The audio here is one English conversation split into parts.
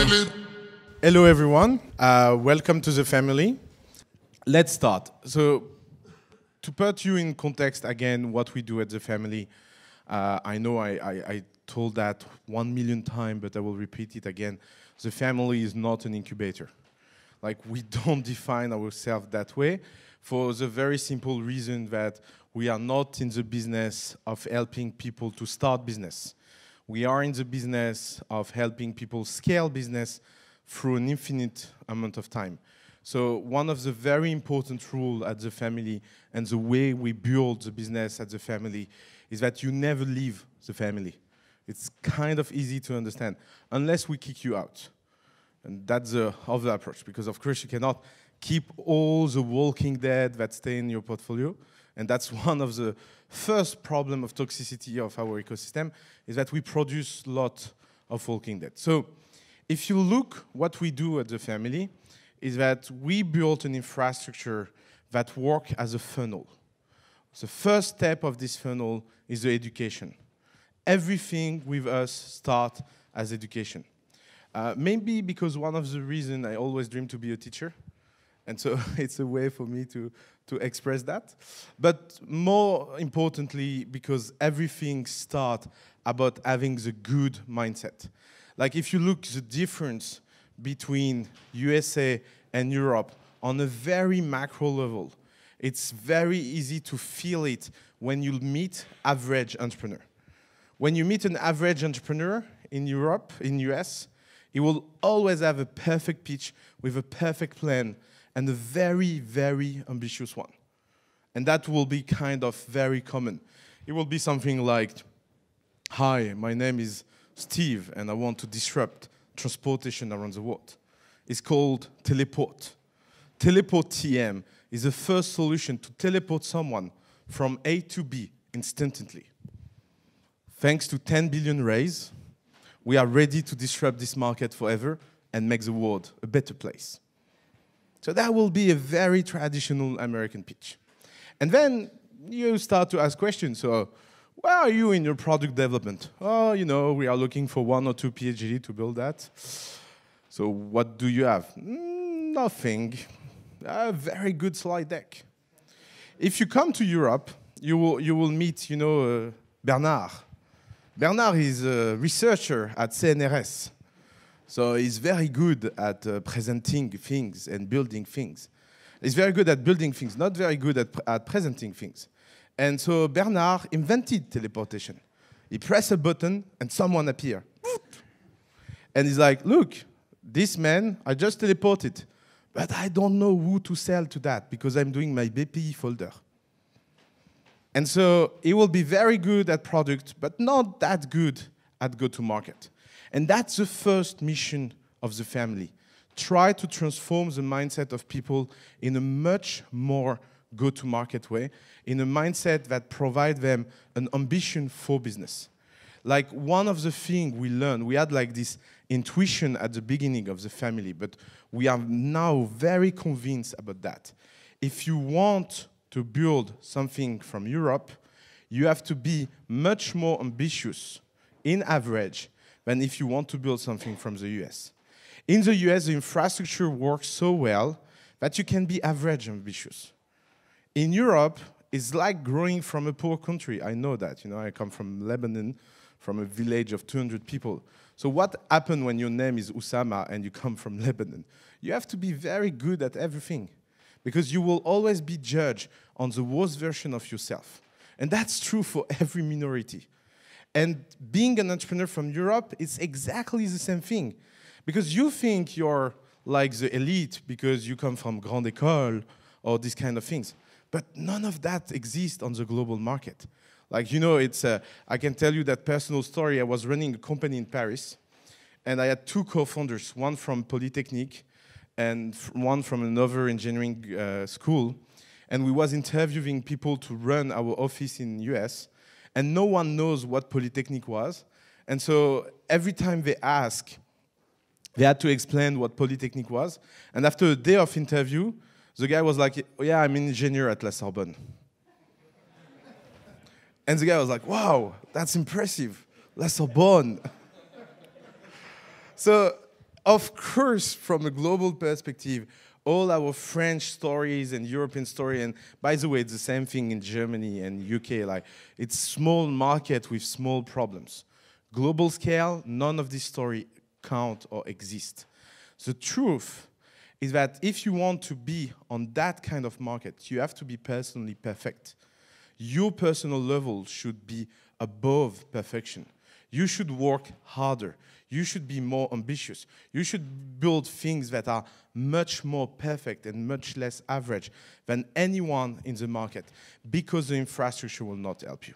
Hello everyone, welcome to the family. Let's start. So, to put you in context again, what we do at the family, I know I told that 1 million times, but I will repeat it again. The family is not an incubator. Like, we don't define ourselves that way for the very simple reason that we are not in the business of helping people to start business. We are in the business of helping people scale business through an infinite amount of time. So one of the very important rules at the family and the way we build the business at the family is that you never leave the family. It's kind of easy to understand, unless we kick you out. And that's the other approach, because of course you cannot keep all the walking dead that stay in your portfolio. And that's one of the first problem of toxicity of our ecosystem, is that we produce a lot of walking dead. So if you look what we do at the family, is that we built an infrastructure that works as a funnel. The first step of this funnel is the education. Everything with us starts as education. Maybe because one of the reasons I always dreamed to be a teacher, and so it's a way for me to express that. But more importantly, because everything starts about having the good mindset. Like if you look the difference between USA and Europe on a very macro level, it's very easy to feel it when you meet average entrepreneur. When you meet an average entrepreneur in Europe, in US, he will always have a perfect pitch with a perfect plan and a very, very ambitious one. And that will be kind of very common. It will be something like, hi, my name is Steve, and I want to disrupt transportation around the world. It's called teleport. Teleport TM is the first solution to teleport someone from A to B instantly. Thanks to 10 billion raise, we are ready to disrupt this market forever and make the world a better place. So that will be a very traditional American pitch. And then you start to ask questions. So where are you in your product development? Oh, you know, we are looking for 1 or 2 PhD to build that. So what do you have? Nothing. A very good slide deck. If you come to Europe, you will meet, you know, Bernard. Bernard is a researcher at CNRS. So he's very good at presenting things and building things. He's very good at building things, not very good at presenting things. And so Bernard invented teleportation. He pressed a button and someone appeared. And he's like, look, this man, I just teleported, but I don't know who to sell to that because I'm doing my BPI folder. And so he will be very good at product, but not that good at go-to-market. And that's the first mission of the family. Try to transform the mindset of people in a much more go-to-market way, in a mindset that provides them an ambition for business. Like one of the things we learned, we had like this intuition at the beginning of the family, but we are now very convinced about that. If you want to build something from Europe, you have to be much more ambitious in average than if you want to build something from the US. In the US, the infrastructure works so well that you can be average ambitious. In Europe, it's like growing from a poor country. I know that. You know, I come from Lebanon, from a village of 200 people. So what happens when your name is OUSSAMA and you come from Lebanon? You have to be very good at everything because you will always be judged on the worst version of yourself. And that's true for every minority. And being an entrepreneur from Europe, it's exactly the same thing. Because you think you're like the elite because you come from grande école or these kind of things. But none of that exists on the global market. Like, you know, I can tell you that personal story. I was running a company in Paris, and I had 2 co-founders, one from Polytechnique and one from another engineering school. And we was interviewing people to run our office in US, and no one knows what Polytechnique was. And so every time they ask, they had to explain what Polytechnique was. And after a day of interview, the guy was like, oh, yeah, I'm an engineer at La Sorbonne. And the guy was like, wow, that's impressive. La Sorbonne. So of course, from a global perspective, all our French stories and European story, and by the way, it's the same thing in Germany and UK, like it's small market with small problems. Global scale, none of this story count or exist. The truth is that if you want to be on that kind of market, you have to be personally perfect. Your personal level should be above perfection. You should work harder. You should be more ambitious. You should build things that are much more perfect and much less average than anyone in the market, because the infrastructure will not help you.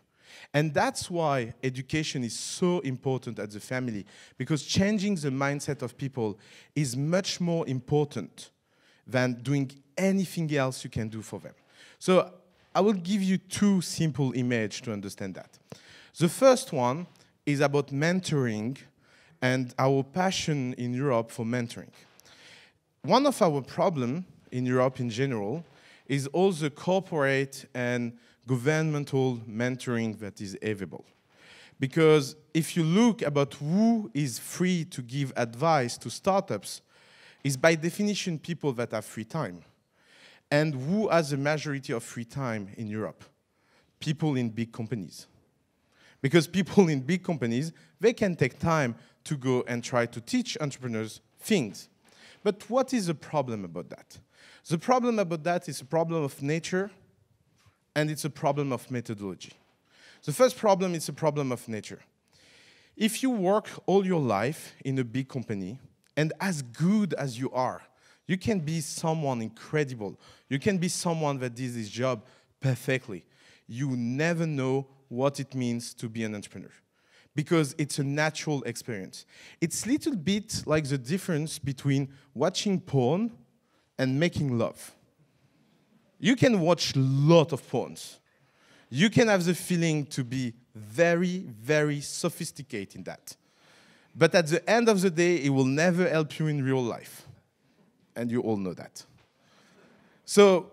And that's why education is so important at the family, because changing the mindset of people is much more important than doing anything else you can do for them. So I will give you two simple images to understand that. The first one is about mentoring and our passion in Europe for mentoring. One of our problems in Europe in general is all the corporate and governmental mentoring that is available. Because if you look about who is free to give advice to startups, is by definition people that have free time. And who has the majority of free time in Europe? People in big companies. Because people in big companies, they can take time to go and try to teach entrepreneurs things. But what is the problem about that? The problem about that is a problem of nature, and it's a problem of methodology. The first problem is a problem of nature. If you work all your life in a big company, and as good as you are, you can be someone incredible. You can be someone that does this job perfectly. You never know what it means to be an entrepreneur, because it's a natural experience. It's a little bit like the difference between watching porn and making love. You can watch a lot of porns. You can have the feeling to be very, very sophisticated in that. But at the end of the day, it will never help you in real life. And you all know that. So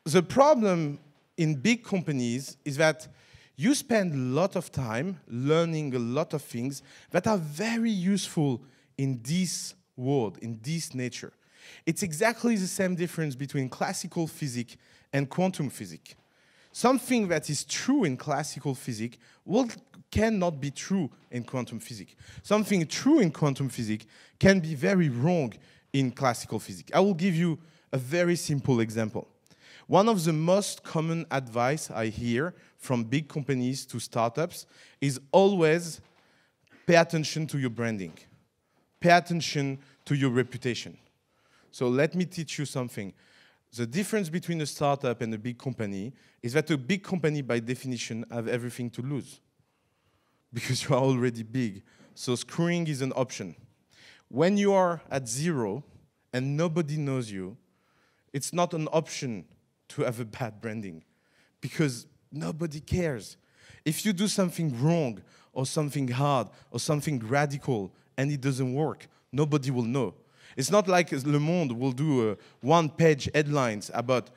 the problem in big companies is that you spend a lot of time learning a lot of things that are very useful in this world, in this nature. It's exactly the same difference between classical physics and quantum physics. Something that is true in classical physics cannot be true in quantum physics. Something true in quantum physics can be very wrong in classical physics. I will give you a very simple example. One of the most common advice I hear from big companies to startups is always pay attention to your branding. Pay attention to your reputation. So let me teach you something. The difference between a startup and a big company is that a big company, by definition, have everything to lose, because you are already big. So screwing is an option. When you are at zero and nobody knows you, it's not an option to have a bad branding, because nobody cares. If you do something wrong or something hard or something radical and it doesn't work, nobody will know. It's not like Le Monde will do one-page headlines about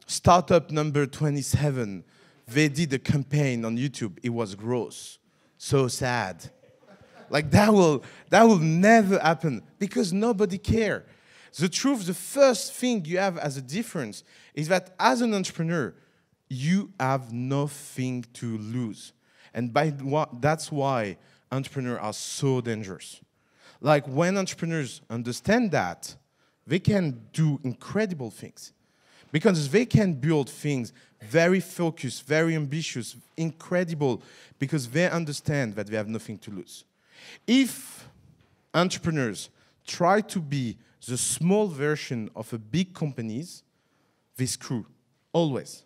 startup number 27. They did a campaign on YouTube. It was gross. So sad. Like that will never happen, because nobody cares. The truth, the first thing you have as a difference is that as an entrepreneur, you have nothing to lose. And that's why entrepreneurs are so dangerous. Like when entrepreneurs understand that, they can do incredible things, because they can build things very focused, very ambitious, incredible, because they understand that they have nothing to lose. If entrepreneurs try to be the small version of a big companies, they screw, always.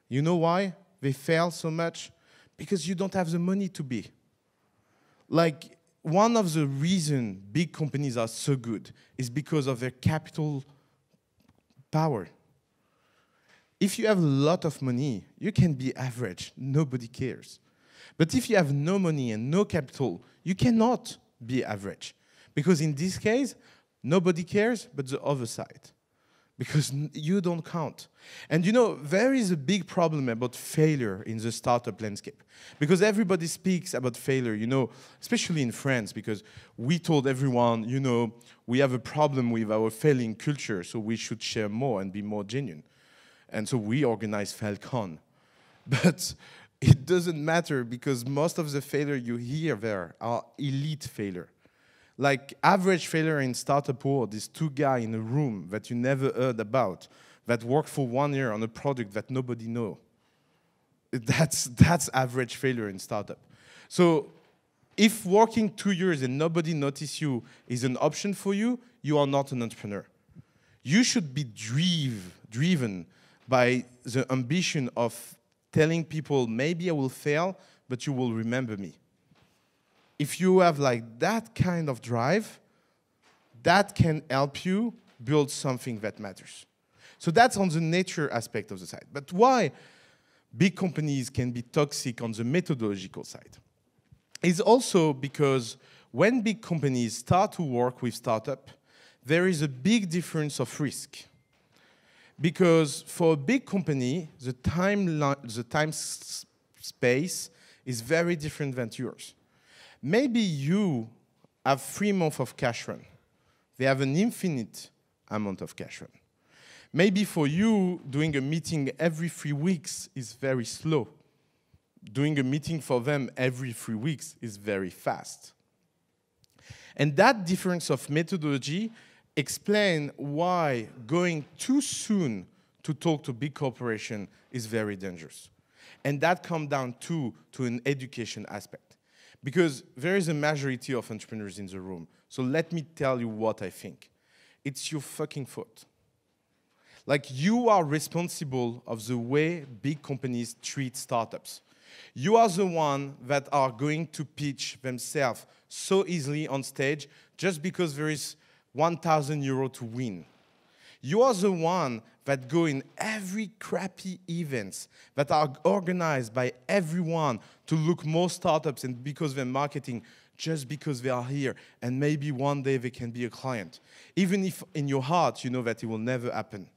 You know why they fail so much? Because you don't have the money to be. Like, one of the reasons big companies are so good is because of their capital power. If you have a lot of money, you can be average. Nobody cares. But if you have no money and no capital, you cannot be average. Because in this case, nobody cares but the other side. because you don't count. And you know, there is a big problem about failure in the startup landscape, because everybody speaks about failure, you know, especially in France, because we told everyone, you know, we have a problem with our failing culture, so we should share more and be more genuine. And so we organize Falcon. But it doesn't matter, because most of the failure you hear there are elite failure. Like average failure in startup world is 2 guys in a room that you never heard about, that work for 1 year on a product that nobody know. That's average failure in startup. So if working 2 years and nobody notice you is an option for you, you are not an entrepreneur. You should be driven by the ambition of telling people, maybe I will fail, but you will remember me. If you have like that kind of drive, that can help you build something that matters. So that's on the nature aspect of the side. But why big companies can be toxic on the methodological side? It's also because when big companies start to work with startup, there is a big difference of risk. Because for a big company, the time space is very different than yours. Maybe you have 3 months of cash run. They have an infinite amount of cash run. Maybe for you, doing a meeting every 3 weeks is very slow. Doing a meeting for them every 3 weeks is very fast. And that difference of methodology explains why going too soon to talk to big corporation is very dangerous. And that comes down to an education aspect. Because there is a majority of entrepreneurs in the room. So let me tell you what I think. It's your fucking fault. Like, you are responsible of the way big companies treat startups. You are the one that are going to pitch themselves so easily on stage just because there is 1,000 euro to win. You are the one that go in every crappy events that are organized by everyone to look more startups and because they're marketing, just because they are here. And maybe one day they can be a client. Even if in your heart you know that it will never happen.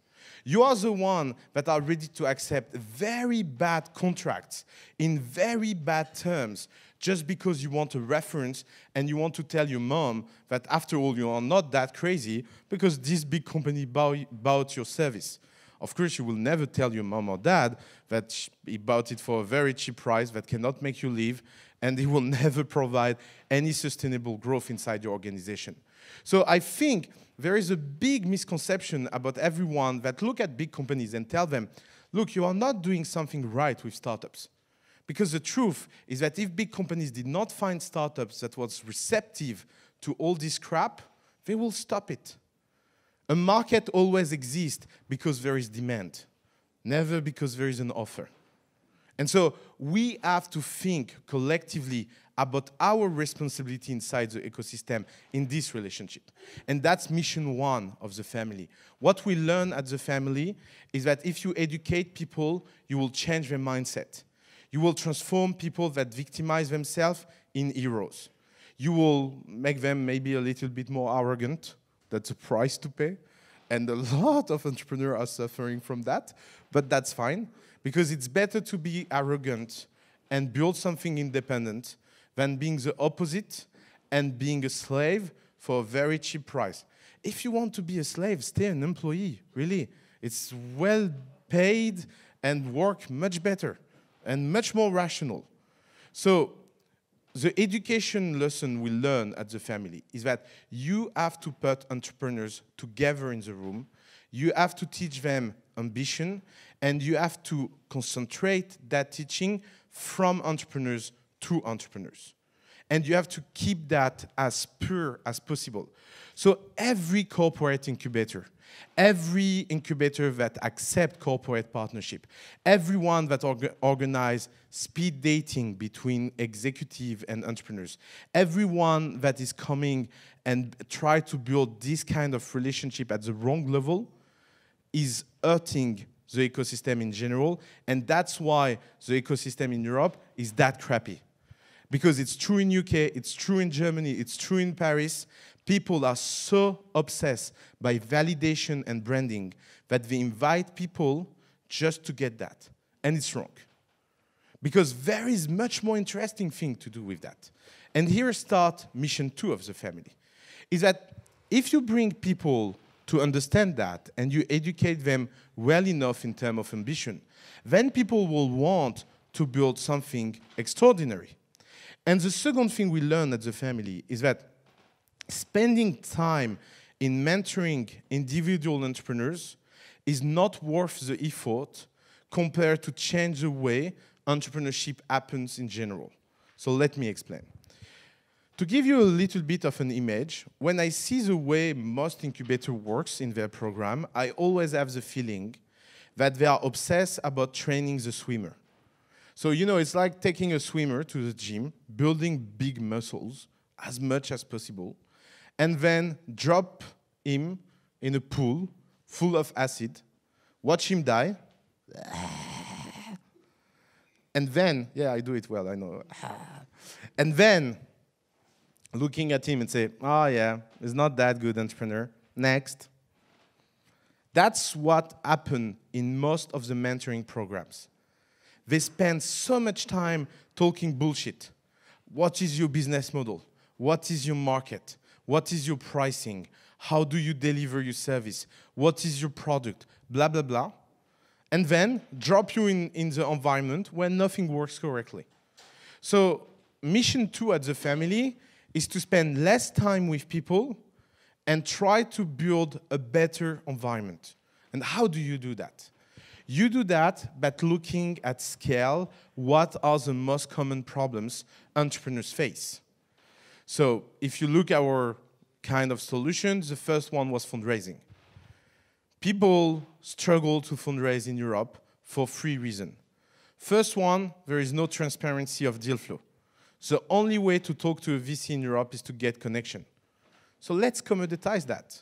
You are the one that are ready to accept very bad contracts in very bad terms just because you want a reference and you want to tell your mom that after all you are not that crazy because this big company bought your service. Of course, you will never tell your mom or dad that he bought it for a very cheap price that cannot make you leave, and he will never provide any sustainable growth inside your organization. So I think there is a big misconception about everyone that look at big companies and tell them, look, you are not doing something right with startups. Because the truth is that if big companies did not find startups that was receptive to all this crap, they will stop it. A market always exists because there is demand, never because there is an offer. And so we have to think collectively about our responsibility inside the ecosystem in this relationship. And that's mission 1 of the family. What we learn at the family is that if you educate people, you will change their mindset. You will transform people that victimize themselves in heroes. You will make them maybe a little bit more arrogant. That's a price to pay. And a lot of entrepreneurs are suffering from that. But that's fine, because it's better to be arrogant and build something independent than being the opposite and being a slave for a very cheap price. If you want to be a slave, stay an employee, really. It's well paid and work much better and much more rational. So the education lesson we learn at the family is that you have to put entrepreneurs together in the room. You have to teach them ambition, and you have to concentrate that teaching from entrepreneurs to entrepreneurs. And you have to keep that as pure as possible. So every corporate incubator, every incubator that accepts corporate partnership, everyone that organize speed dating between executive and entrepreneurs, everyone that is coming and try to build this kind of relationship at the wrong level is hurting the ecosystem in general. And that's why the ecosystem in Europe is that crappy. Because it's true in UK, it's true in Germany, it's true in Paris. People are so obsessed by validation and branding that they invite people just to get that. And it's wrong. Because there is much more interesting thing to do with that. And here starts mission 2 of the family. Is that if you bring people to understand that and you educate them well enough in terms of ambition, then people will want to build something extraordinary. And the second thing we learn at the family is that spending time in mentoring individual entrepreneurs is not worth the effort compared to change the way entrepreneurship happens in general. So let me explain. To give you a little bit of an image, when I see the way most incubator works in their program, I always have the feeling that they are obsessed about training the swimmer. So, you know, it's like taking a swimmer to the gym, building big muscles as much as possible, and then drop him in a pool full of acid, watch him die, and then, yeah, I do it well, I know. And then, looking at him and say, oh yeah, he's not that good entrepreneur, next. That's what happened in most of the mentoring programs. They spend so much time talking bullshit. What is your business model? What is your market? What is your pricing? How do you deliver your service? What is your product? Blah, blah, blah. And then drop you in the environment where nothing works correctly. So mission 2 at the family is to spend less time with people and try to build a better environment. And how do you do that? You do that by looking at scale, what are the most common problems entrepreneurs face. So if you look at our kind of solutions, the first one was fundraising. People struggle to fundraise in Europe for 3 reasons. First one, there is no transparency of deal flow. The only way to talk to a VC in Europe is to get connection. So let's commoditize that.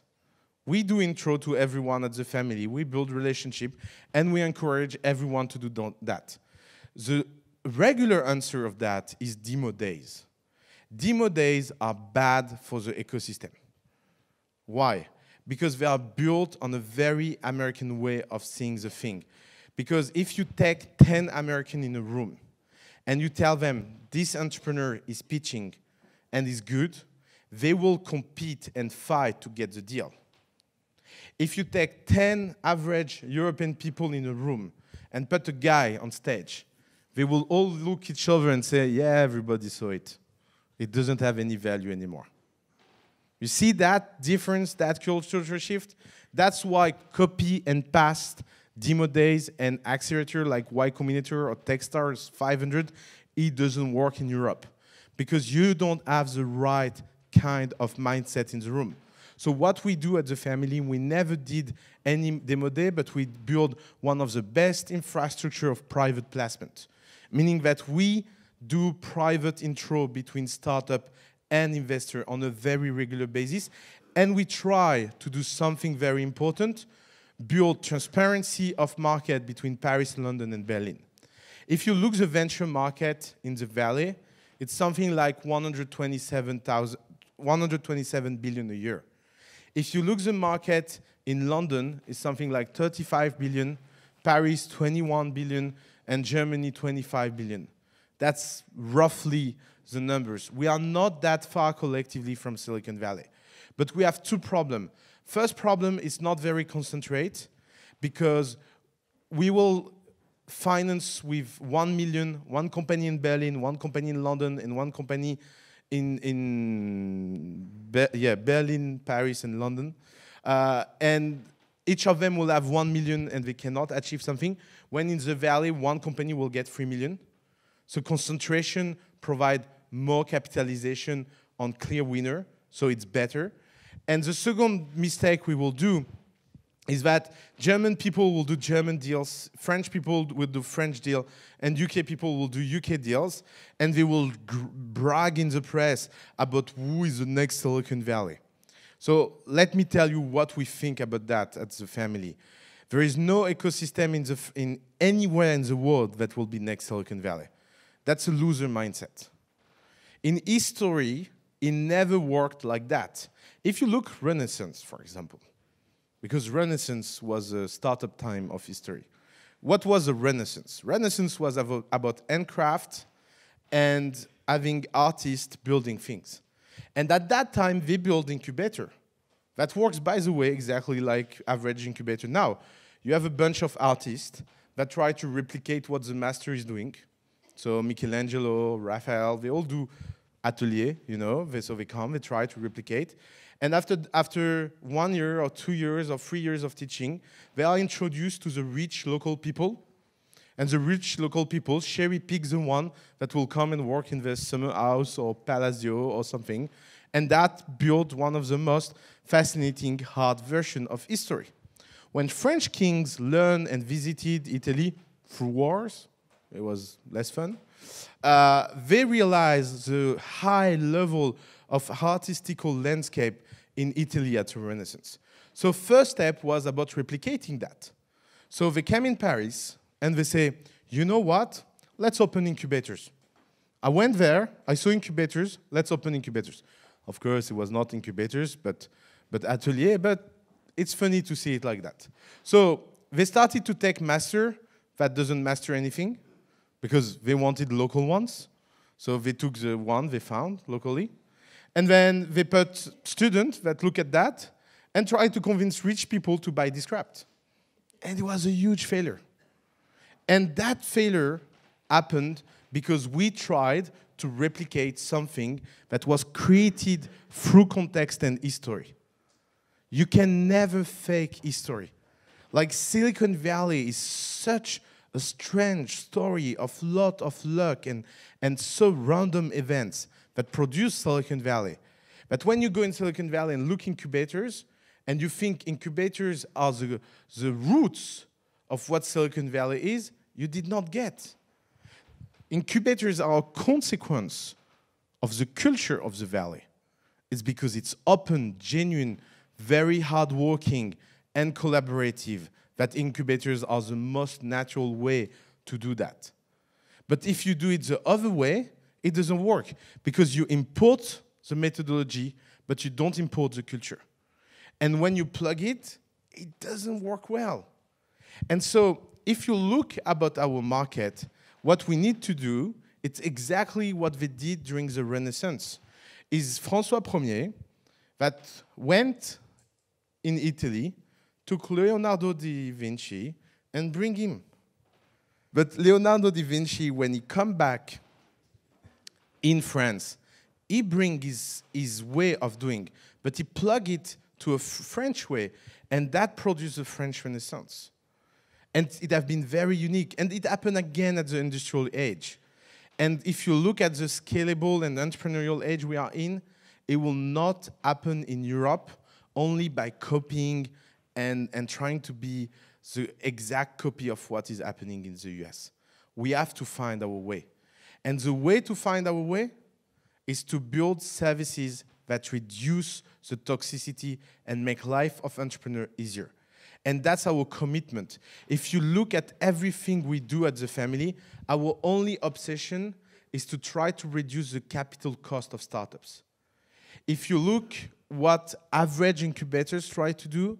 We do intro to everyone at the family, we build relationship, and we encourage everyone to do that. The regular answer of that is demo days. Demo days are bad for the ecosystem. Why? Because they are built on a very American way of seeing the thing. Because if you take 10 Americans in a room, and you tell them this entrepreneur is pitching and is good, they will compete and fight to get the deal. If you take 10 average European people in a room and put a guy on stage, they will all look at each other and say, yeah, everybody saw it. It doesn't have any value anymore. You see that difference, that cultural shift? That's why copy and paste demo days and accelerator like Y Combinator or Techstars 500, it doesn't work in Europe because you don't have the right kind of mindset in the room. So what we do at the family, we never did any demo day, but we build one of the best infrastructure of private placement, meaning that we do private intro between startup and investor on a very regular basis, and we try to do something very important, build transparency of market between Paris, London, and Berlin. If you look at the venture market in the Valley, it's something like 127 billion a year. If you look at the market in London, it's something like 35 billion, Paris 21 billion, and Germany 25 billion. That's roughly the numbers. We are not that far collectively from Silicon Valley. But we have 2 problems. First problem is not very concentrate because we will finance with 1 million, one company in Berlin, one company in London, and one company in Berlin, Paris, and London. And each of them will have 1 million and they cannot achieve something. When in the Valley, one company will get 3 million. So concentration provides more capitalization on clear winner, so it's better. And the second mistake we will do is that German people will do German deals, French people will do French deal, and UK people will do UK deals, and they will brag in the press about who is the next Silicon Valley. So let me tell you what we think about that at the family. There is no ecosystem in anywhere in the world that will be next Silicon Valley. That's a loser mindset. In history, it never worked like that. If you look Renaissance, for example, because Renaissance was a startup time of history. What was a Renaissance? Renaissance was about handcraft and having artists building things. And at that time, they built incubator. That works, by the way, exactly like average incubator. Now, you have a bunch of artists that try to replicate what the master is doing. So Michelangelo, Raphael, they all do atelier, you know, so they come, they try to replicate. And after 1 year or 2 years or 3 years of teaching, they are introduced to the rich local people. And the rich local people cherry pick the one that will come and work in the summer house or palazzo or something. And that built one of the most fascinating hard version of history. When French kings learned and visited Italy through wars, it was less fun, they realized the high level of artistical landscape in Italy at the Renaissance. So first step was about replicating that. So they came in Paris and they say, you know what? Let's open incubators. I went there, I saw incubators, let's open incubators. Of course, it was not incubators, but atelier, but it's funny to see it like that. So they started to take master that doesn't master anything because they wanted local ones. So they took the one they found locally. And then they put students that look at that and try to convince rich people to buy this crap. And it was a huge failure. And that failure happened because we tried to replicate something that was created through context and history. You can never fake history. Like Silicon Valley is such a strange story of lot of luck and so random events that produce Silicon Valley. But when you go in Silicon Valley and look incubators, and you think incubators are the roots of what Silicon Valley is, you did not get. Incubators are a consequence of the culture of the valley. It's because it's open, genuine, very hardworking, and collaborative that incubators are the most natural way to do that. But if you do it the other way, it doesn't work because you import the methodology, but you don't import the culture. And when you plug it, it doesn't work well. And so if you look about our market, what we need to do, it's exactly what they did during the Renaissance, is François Ier that went in Italy, took Leonardo da Vinci and bring him. But Leonardo da Vinci, when he come back in France, he bring his way of doing, but he plug it to a French way, and that produced the French Renaissance. And it has been very unique, and it happened again at the industrial age. And if you look at the scalable and entrepreneurial age we are in, it will not happen in Europe only by copying and trying to be the exact copy of what is happening in the US. We have to find our way. And the way to find our way is to build services that reduce the toxicity and make life of entrepreneur easier. And that's our commitment. If you look at everything we do at the family, our only obsession is to try to reduce the capital cost of startups. If you look what average incubators try to do,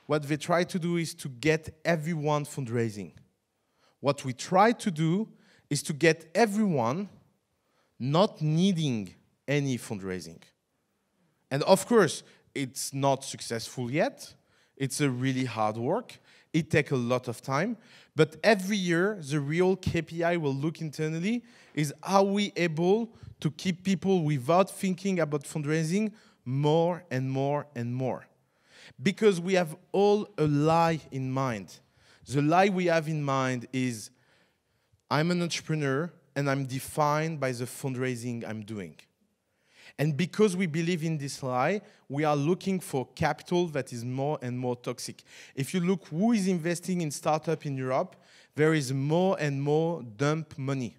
what they try to do is to get everyone fundraising. What we try to do is to get everyone not needing any fundraising. And of course, it's not successful yet. It's a really hard work. It takes a lot of time. But every year, the real KPI we'll look internally is are we able to keep people without thinking about fundraising more and more and more. Because we have all a lie in mind. The lie we have in mind is I'm an entrepreneur and I'm defined by the fundraising I'm doing. And because we believe in this lie, we are looking for capital that is more and more toxic. If you look who is investing in startup in Europe, there is more and more dump money.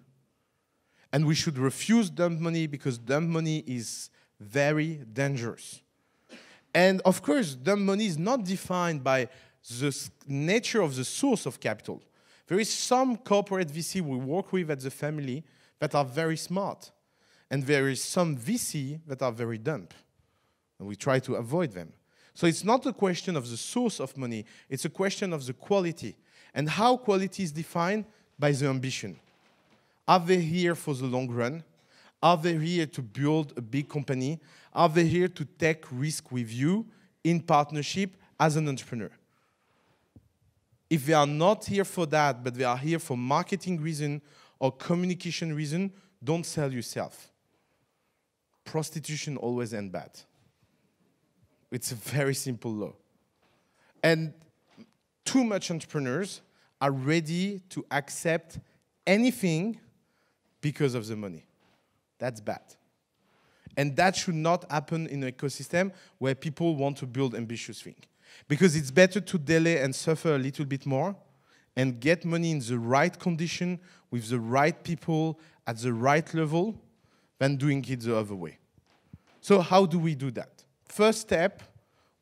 And we should refuse dump money because dump money is very dangerous. And of course, dump money is not defined by the nature of the source of capital. There is some corporate VC we work with at the family that are very smart. And there is some VC that are very dumb, and we try to avoid them. So it's not a question of the source of money, it's a question of the quality. And how quality is defined? By the ambition. Are they here for the long run? Are they here to build a big company? Are they here to take risk with you in partnership as an entrepreneur? If they are not here for that, but they are here for marketing reason or communication reason, don't sell yourself. Prostitution always ends bad. It's a very simple law. And too much entrepreneurs are ready to accept anything because of the money. That's bad. And that should not happen in an ecosystem where people want to build ambitious things. Because it's better to delay and suffer a little bit more and get money in the right condition with the right people at the right level than doing it the other way. So how do we do that? First step,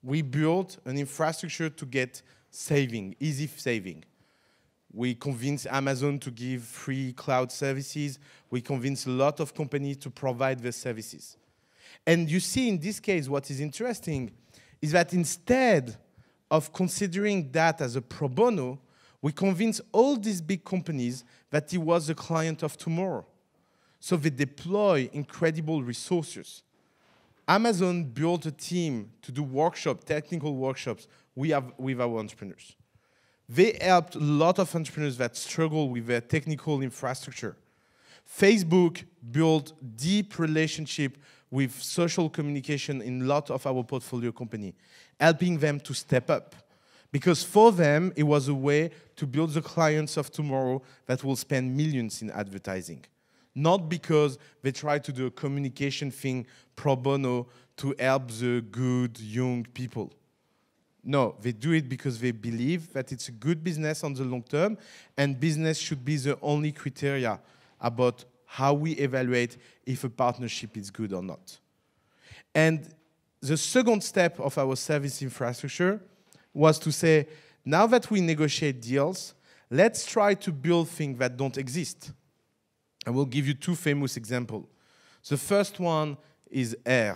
we build an infrastructure to get saving, easy saving. We convince Amazon to give free cloud services. We convince a lot of companies to provide their services. And you see in this case, what is interesting is that instead of considering that as a pro bono, we convince all these big companies that he was the client of tomorrow. So they deploy incredible resources. Amazon built a team to do workshops, technical workshops with our entrepreneurs. They helped a lot of entrepreneurs that struggle with their technical infrastructure. Facebook built deep relationship with social communication in a lot of our portfolio company, helping them to step up. Because for them, it was a way to build the clients of tomorrow that will spend millions in advertising. Not because they try to do a communication thing pro bono to help the good young people. No, they do it because they believe that it's a good business on the long term, and business should be the only criteria about how we evaluate if a partnership is good or not. And the second step of our service infrastructure was to say, now that we negotiate deals, let's try to build things that don't exist. I will give you two famous examples. The first one is air.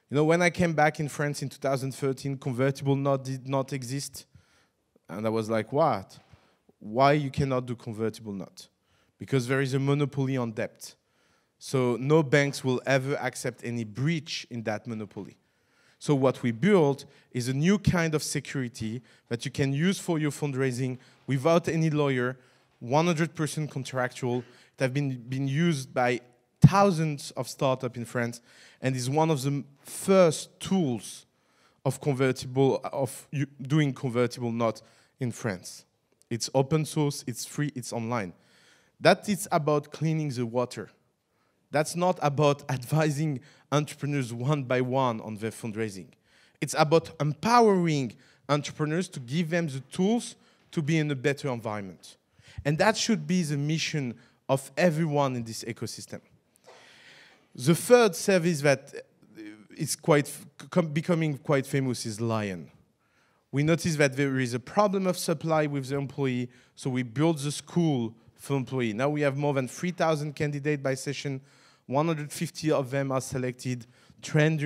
You know, when I came back in France in 2013, convertible note did not exist. And I was like, what? Why you cannot do convertible note? Because there is a monopoly on debt. So no banks will ever accept any breach in that monopoly. So what we built is a new kind of security that you can use for your fundraising without any lawyer, 100% contractual. It has been used by thousands of startups in France, and is one of the first tools of doing convertible note in France. It's open source, it's free, it's online. That is about cleaning the water. That's not about advising entrepreneurs one by one on their fundraising. It's about empowering entrepreneurs to give them the tools to be in a better environment. And that should be the mission of everyone in this ecosystem. The third service that is becoming quite famous is Lion. We noticed that there is a problem of supply with the employee, so we built the school for employee. Now we have more than 3,000 candidates by session. 150 of them are selected, trained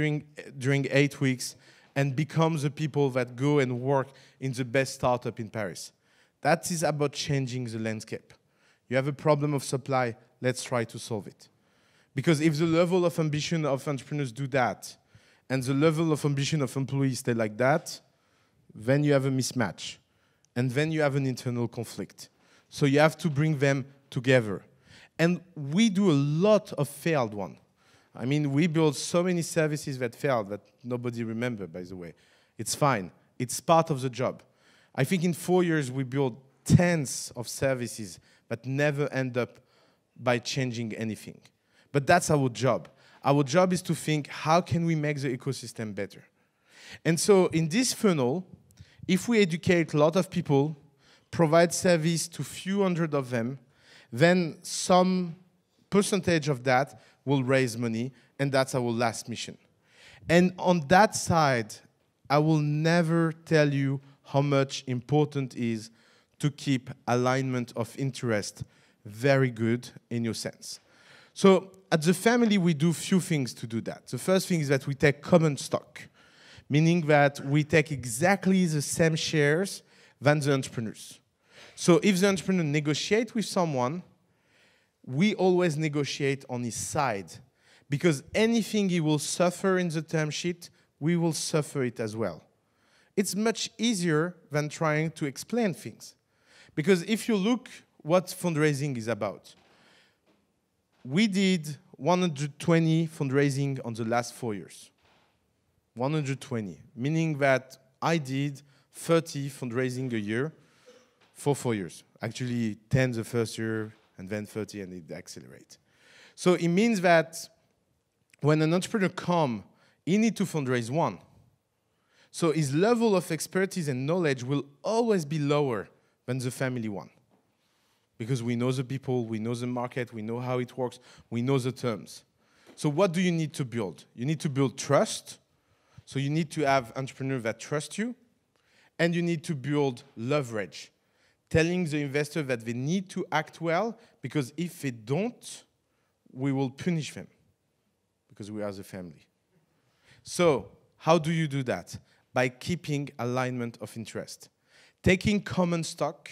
during 8 weeks, and become the people that go and work in the best startup in Paris. That is about changing the landscape. You have a problem of supply, let's try to solve it. Because if the level of ambition of entrepreneurs do that, and the level of ambition of employees stay like that, then you have a mismatch. And then you have an internal conflict. So you have to bring them together. And we do a lot of failed ones. I mean, we build so many services that failed that nobody remembers, by the way. It's fine. It's part of the job. I think in 4 years, we built tens of services that never end up by changing anything. But that's our job. Our job is to think, how can we make the ecosystem better? And so in this funnel, if we educate a lot of people, provide service to few hundred of them, then some percentage of that will raise money, and that's our last mission. And on that side, I will never tell you how much important it is to keep alignment of interest very good in your sense. So at the family, we do few things to do that. The first thing is that we take common stock, meaning that we take exactly the same shares than the entrepreneurs. So if the entrepreneur negotiates with someone, we always negotiate on his side, because anything he will suffer in the term sheet, we will suffer it as well. It's much easier than trying to explain things. Because if you look what fundraising is about, we did 120 fundraising on the last 4 years. 120, meaning that I did 30 fundraising a year for 4 years. Actually, 10 the first year, and then 30, and it accelerates. So it means that when an entrepreneur comes, he needs to fundraise one. So his level of expertise and knowledge will always be lower than the family one. Because we know the people, we know the market, we know how it works, we know the terms. So what do you need to build? You need to build trust. So you need to have entrepreneurs that trust you. And you need to build leverage, telling the investor that they need to act well, because if they don't, we will punish them, because we are the family. So how do you do that? By keeping alignment of interest. Taking common stock,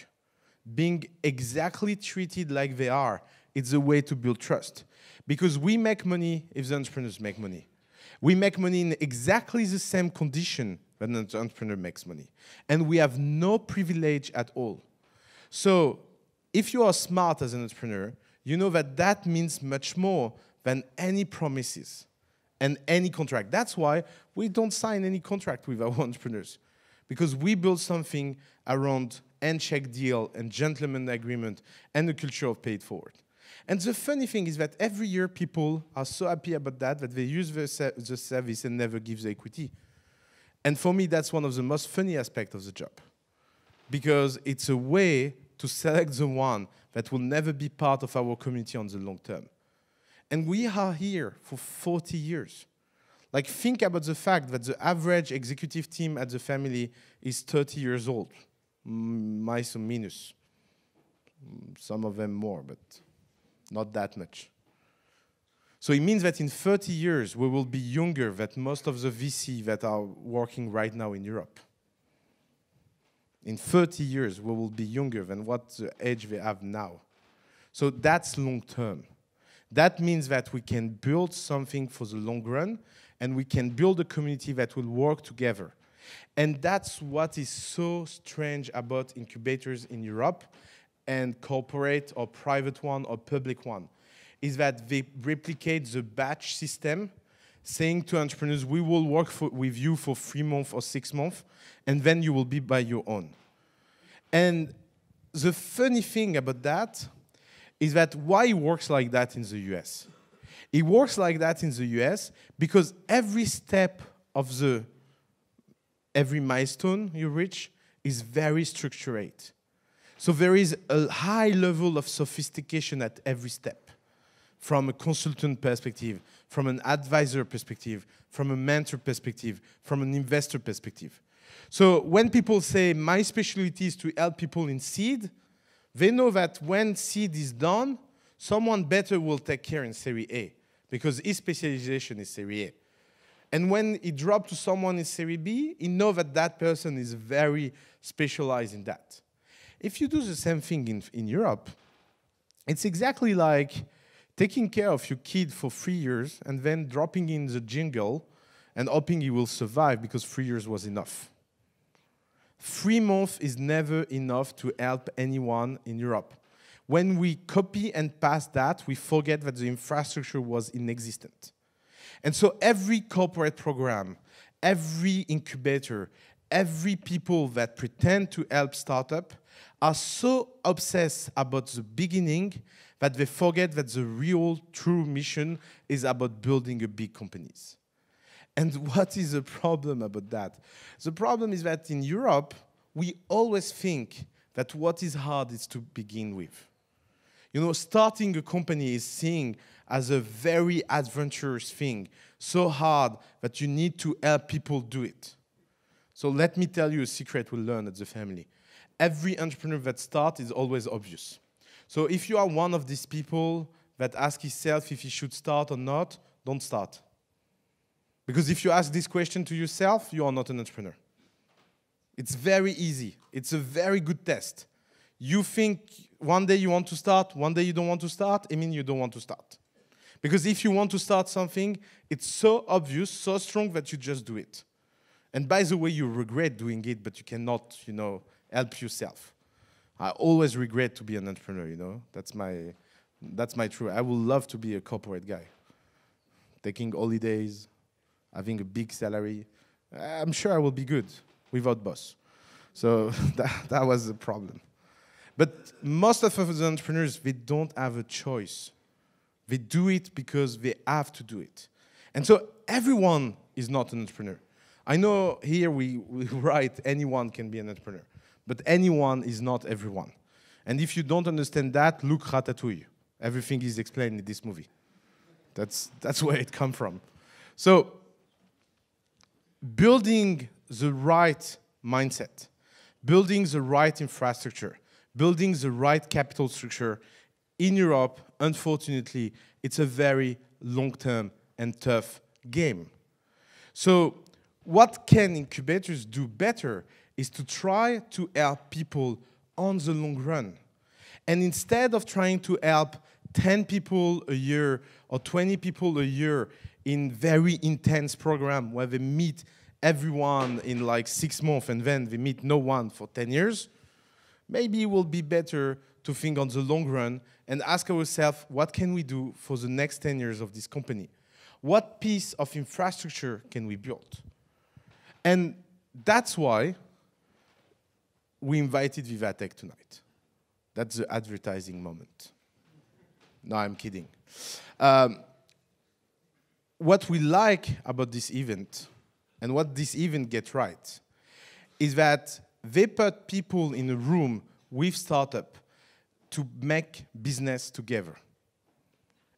being exactly treated like they are, it's a way to build trust. Because we make money if the entrepreneurs make money. We make money in exactly the same condition when an entrepreneur makes money. And we have no privilege at all. So if you are smart as an entrepreneur, you know that that means much more than any promises and any contract. That's why we don't sign any contract with our entrepreneurs, because we build something around handshake deal and gentleman agreement and a culture of paid forward. And the funny thing is that every year people are so happy about that they use the service and never give the equity. And for me, that's one of the most funny aspects of the job, because it's a way to select the one that will never be part of our community on the long term. And we are here for 40 years. Like, think about the fact that the average executive team at the family is 30 years old, minus or minus. Some of them more, but not that much. So it means that in 30 years, we will be younger than most of the VC that are working right now in Europe. In 30 years, we will be younger than what the age they have now. So that's long term. That means that we can build something for the long run, and we can build a community that will work together. And that's what is so strange about incubators in Europe and corporate or private one or public one, is that they replicate the batch system, saying to entrepreneurs, we will work with you for 3 months or 6 months, and then you will be by your own. And the funny thing about that is that why it works like that in the US? It works like that in the US because every step of every milestone you reach is very structured. So there is a high level of sophistication at every step, from a consultant perspective, from an advisor perspective, from a mentor perspective, from an investor perspective. So when people say, my specialty is to help people in seed, they know that when seed is done, someone better will take care in Series A, because his specialization is Series A. And when it drops to someone in Series B, he knows that that person is very specialized in that. If you do the same thing in Europe, it's exactly like taking care of your kid for 3 years and then dropping in the jungle and hoping he will survive because 3 years was enough. 3 months is never enough to help anyone in Europe. When we copy and paste that, we forget that the infrastructure was inexistent. And so every corporate program, every incubator, every people that pretend to help startup are so obsessed about the beginning that they forget that the real, true mission is about building a big companies. And what is the problem about that? The problem is that in Europe, we always think that what is hard is to begin with. You know, starting a company is seen as a very adventurous thing, so hard that you need to help people do it. So let me tell you a secret we learned at the family. Every entrepreneur that starts is always obvious. So if you are one of these people that asks himself if he should start or not, don't start. Because if you ask this question to yourself, you are not an entrepreneur. It's very easy. It's a very good test. You think one day you want to start, one day you don't want to start, I mean you don't want to start. Because if you want to start something, it's so obvious, so strong that you just do it. And by the way, you regret doing it, but you cannot, help yourself. I always regret to be an entrepreneur, That's my truth. I would love to be a corporate guy. Taking holidays, having a big salary. I'm sure I will be good without boss. So that was the problem. But most of the entrepreneurs, they don't have a choice. They do it because they have to do it. And so everyone is not an entrepreneur. I know here we write anyone can be an entrepreneur, but anyone is not everyone. And if you don't understand that, look Ratatouille. Everything is explained in this movie. That's where it comes from. So building the right mindset, building the right infrastructure, building the right capital structure in Europe, unfortunately, it's a very long-term and tough game. So what can incubators do better is to try to help people on the long run. And instead of trying to help 10 people a year or 20 people a year in very intense program where they meet everyone in like 6 months and then they meet no one for 10 years, maybe it will be better to think on the long run and ask ourselves, what can we do for the next 10 years of this company? What piece of infrastructure can we build? And that's why we invited Vivatech tonight. That's the advertising moment. No, I'm kidding. What we like about this event, and what this event gets right, is that they put people in a room with startup to make business together.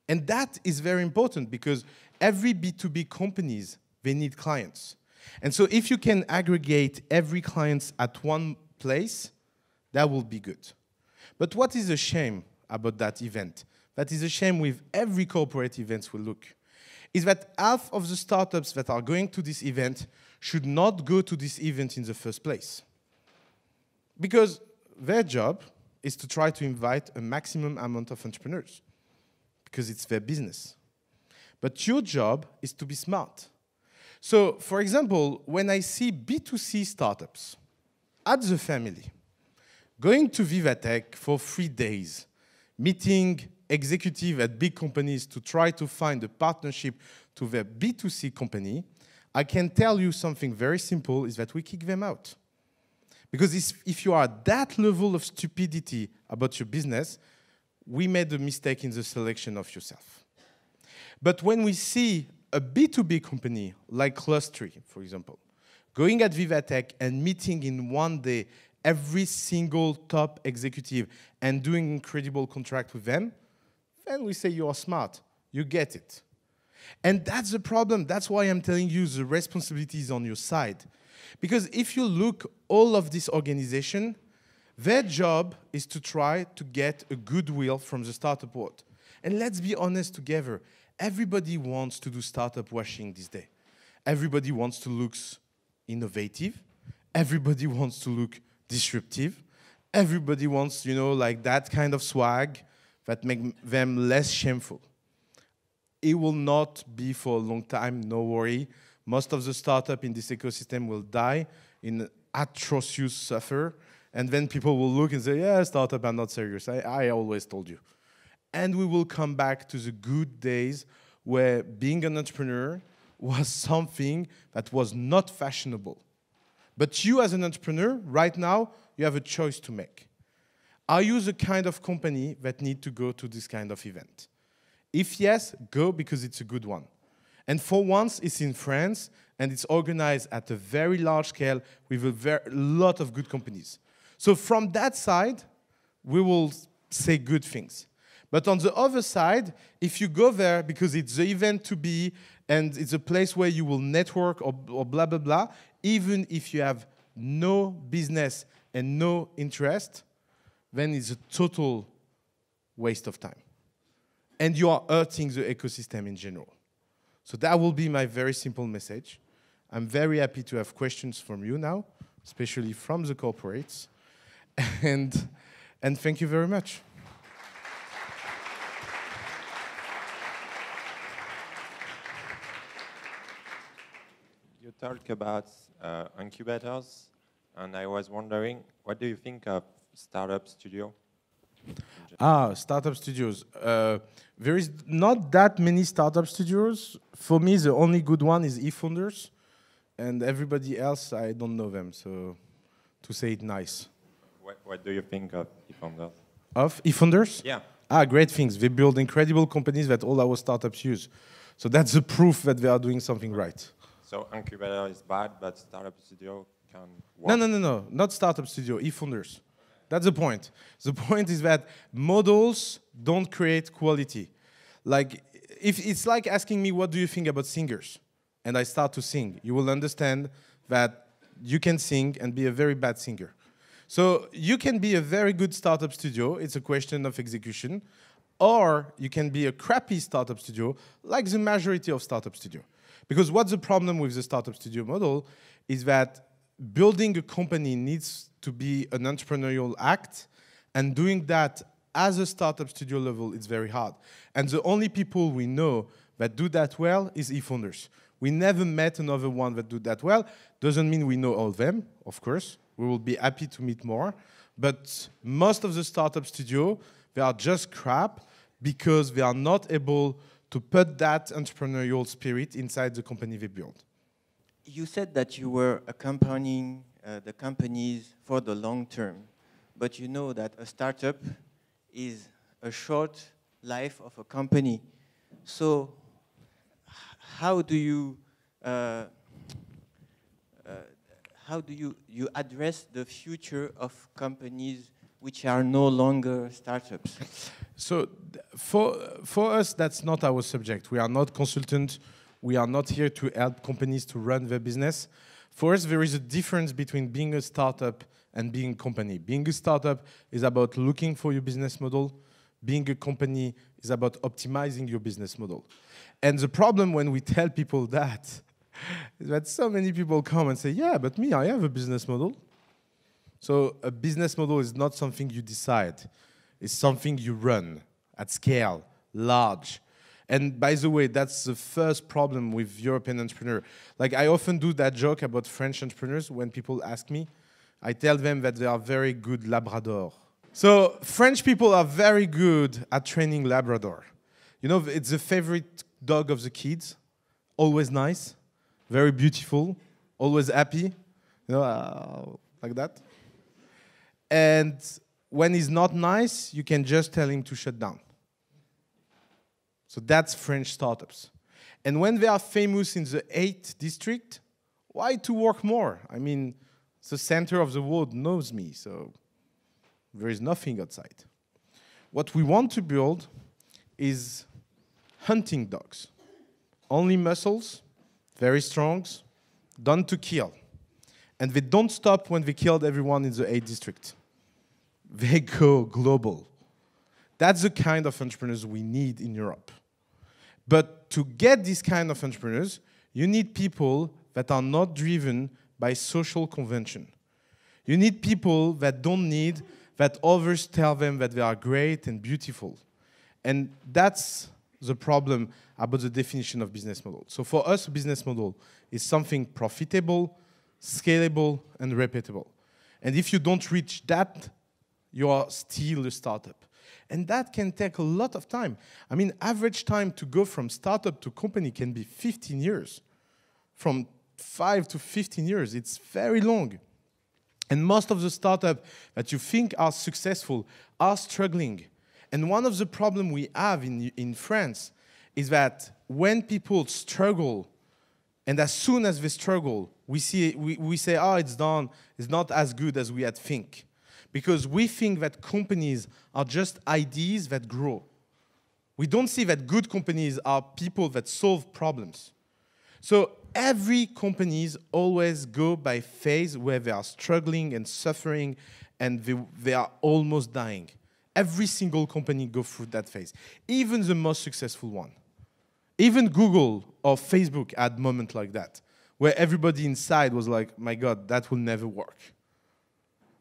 And that is very important because every B2B companies, they need clients. And so if you can aggregate every client at one place, that will be good. But what is a shame about that event? That is a shame with every corporate event we look, is that half of the startups that are going to this event should not go to this event in the first place. Because their job is to try to invite a maximum amount of entrepreneurs, because it's their business. But your job is to be smart. So, for example, when I see B2C startups at the family, going to Vivatech for 3 days, meeting executives at big companies to try to find a partnership to their B2C company, I can tell you something very simple, is that we kick them out. Because if you are at that level of stupidity about your business, we made a mistake in the selection of yourself. But when we see a B2B company like Clustery, for example, going at Vivatech and meeting in one day every single top executive and doing incredible contract with them, then we say you are smart, you get it. And that's the problem. That's why I'm telling you the responsibility is on your side. Because if you look all of this organization, their job is to try to get a goodwill from the startup world. And let's be honest together, everybody wants to do startup washing this day. Everybody wants to look innovative. Everybody wants to look disruptive. Everybody wants, like that kind of swag that make them less shameful. It will not be for a long time, no worry. Most of the startups in this ecosystem will die in atrocious suffer, and then people will look and say, yeah, startup are not serious. I always told you. And we will come back to the good days where being an entrepreneur was something that was not fashionable. But you as an entrepreneur, right now, you have a choice to make. Are you the kind of company that need to go to this kind of event? If yes, go because it's a good one. And for once, it's in France, and it's organized at a very large scale with a lot of good companies. So from that side, we will say good things. But on the other side, if you go there because it's the event to be, and it's a place where you will network or blah, blah, blah, even if you have no business and no interest, then it's a total waste of time. and you are hurting the ecosystem in general. So that will be my very simple message. I'm very happy to have questions from you now, especially from the corporates. And thank you very much. You talk about incubators, and I was wondering, what do you think of startup studio? Startup studios. There is not that many startup studios. For me, the only good one is eFounders, and everybody else, I don't know them, so to say it nice. What do you think of eFounders? Of eFounders? Yeah. Great things. They build incredible companies that all our startups use. So that's the proof that they are doing something right. So incubator is bad, but startup studio can work? No. Not startup studio, eFounders. That's the point. The point is that models don't create quality. Like, if it's like asking me, what do you think about singers? And I start to sing. You will understand that you can sing and be a very bad singer. So you can be a very good startup studio. It's a question of execution. Or you can be a crappy startup studio, like the majority of startup studio. Because what's the problem with the startup studio model is that building a company needs to be an entrepreneurial act, and doing that as a startup studio level, it's very hard. And the only people we know that do that well is eFounders. We never met another one that do that well. Doesn't mean we know all of them, of course. We will be happy to meet more. But most of the startup studio, they are just crap because they are not able to put that entrepreneurial spirit inside the company they build. You said that you were accompanying the companies for the long term, but you know that a startup is a short life of a company. So how do you address the future of companies which are no longer startups? So for us, that's not our subject. We are not consultants. We are not here to help companies to run their business. For us, there is a difference between being a startup and being a company. Being a startup is about looking for your business model. Being a company is about optimizing your business model. And the problem when we tell people that is that so many people come and say, yeah, but me, I have a business model. So a business model is not something you decide. It's something you run at scale, large. And by the way, that's the first problem with European entrepreneurs. Like, I often do that joke about French entrepreneurs when people ask me. I tell them that they are very good Labrador. So French people are very good at training Labrador. You know, it's the favorite dog of the kids. Always nice, very beautiful, always happy, you know, like that. And when he's not nice, you can just tell him to shut down. So that's French startups. And when they are famous in the 8th district, why to work more? I mean, the center of the world knows me, so there is nothing outside. What we want to build is hunting dogs. Only muscles, very strong, done to kill. And they don't stop when they killed everyone in the 8th district. They go global. That's the kind of entrepreneurs we need in Europe. But to get these kind of entrepreneurs, you need people that are not driven by social convention. You need people that don't need that others tell them that they are great and beautiful. And that's the problem about the definition of business model. So for us, a business model is something profitable, scalable, and repeatable. And if you don't reach that, you are still a startup. And that can take a lot of time. I mean, average time to go from startup to company can be 15 years. From 5 to 15 years, it's very long. And most of the startups that you think are successful are struggling. And one of the problems we have in France is that when people struggle, and as soon as they struggle, we say, oh, it's done, it's not as good as we had think. Because we think that companies are just ideas that grow. We don't see that good companies are people that solve problems. So every companies always go by phase where they are struggling and suffering and they are almost dying. Every single company go through that phase, even the most successful one. Even Google or Facebook had moments like that, where everybody inside was like, my God, that will never work.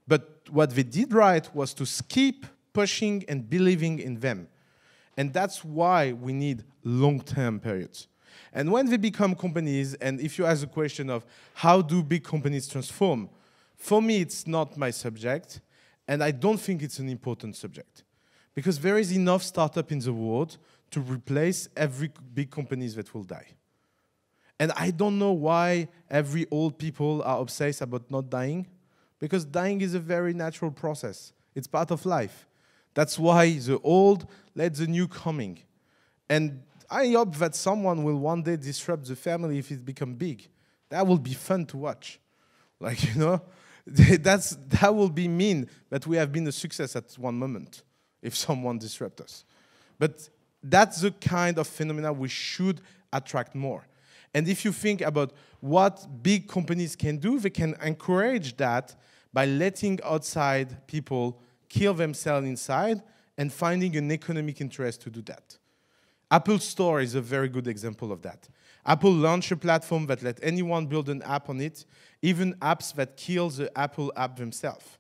But what they did right was to keep pushing and believing in them. And that's why we need long-term periods. And when they become companies, and if you ask the question of how do big companies transform, for me, it's not my subject, and I don't think it's an important subject. Because there is enough startup in the world to replace every big companies that will die. And I don't know why every old people are obsessed about not dying, because dying is a very natural process. It's part of life. That's why the old let the new coming. And I hope that someone will one day disrupt the family if it becomes big. That will be fun to watch. Like, you know, that will be mean that we have been a success at one moment if someone disrupts us. But that's the kind of phenomena we should attract more. And if you think about what big companies can do, they can encourage that by letting outside people kill themselves inside and finding an economic interest to do that. Apple Store is a very good example of that. Apple launched a platform that let anyone build an app on it, even apps that kill the Apple app themselves.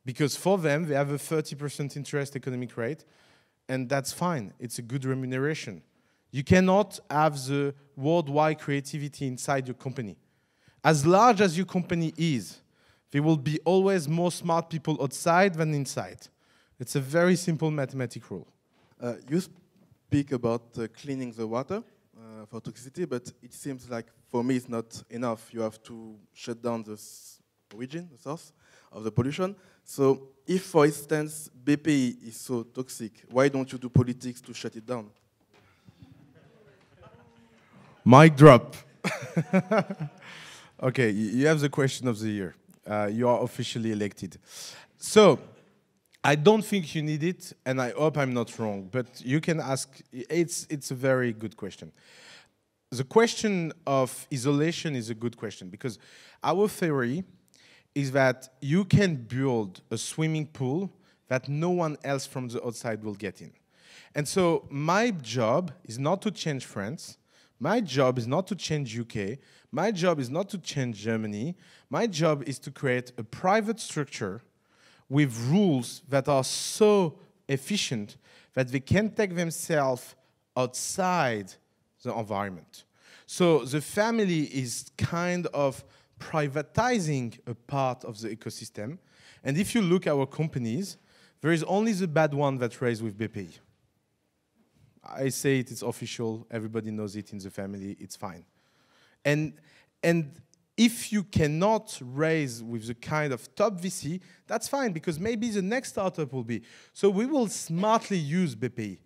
Because for them, they have a 30% interest economic rate, and that's fine. It's a good remuneration. You cannot have the worldwide creativity inside your company. As large as your company is, there will be always more smart people outside than inside. It's a very simple mathematical rule. You speak about cleaning the water for toxicity, but it seems like for me it's not enough. You have to shut down the origin, the source of the pollution. So if, for instance, BPI is so toxic, why don't you do politics to shut it down? Mic drop. Okay, you have the question of the year. You are officially elected. So, I don't think you need it, and I hope I'm not wrong, but you can ask, it's a very good question. The question of isolation is a good question, because our theory is that you can build a swimming pool that no one else from the outside will get in. And so my job is not to change France. My job is not to change UK. My job is not to change Germany. My job is to create a private structure with rules that are so efficient that they can take themselves outside the environment. So the family is kind of privatizing a part of the ecosystem. And if you look at our companies, there is only the bad one that raised with BPI. I say it's official, everybody knows it in the family, it's fine. And if you cannot raise with the kind of top VC, that's fine, because maybe the next startup will be. So we will smartly use BPI,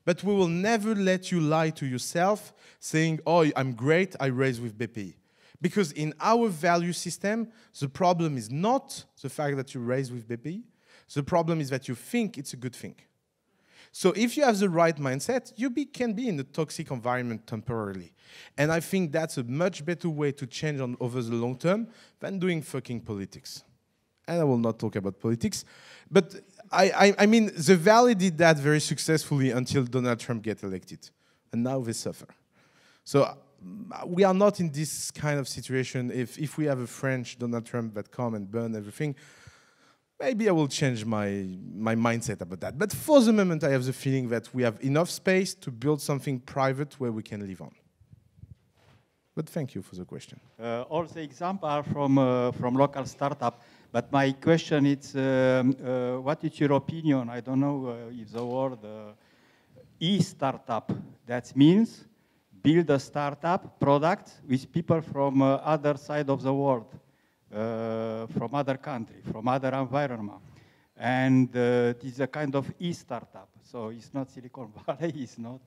but we will never let you lie to yourself saying, oh, I'm great, I raise with BPI. Because in our value system, the problem is not the fact that you raise with BPI, the problem is that you think it's a good thing. So if you have the right mindset, you can be in a toxic environment temporarily. And I think that's a much better way to change over the long term than doing fucking politics. And I will not talk about politics. But I mean, the Valley did that very successfully until Donald Trump get elected. And now they suffer. So we are not in this kind of situation. If we have a French Donald Trump that come and burn everything, maybe I will change my mindset about that. But for the moment, I have the feeling that we have enough space to build something private where we can live on. But thank you for the question. All the examples are from local startup. But my question is, what is your opinion? I don't know if the word e-startup, that means build a startup product with people from other side of the world. From other country, from other environment. And it is a kind of e-startup. So it's not Silicon Valley, it's not.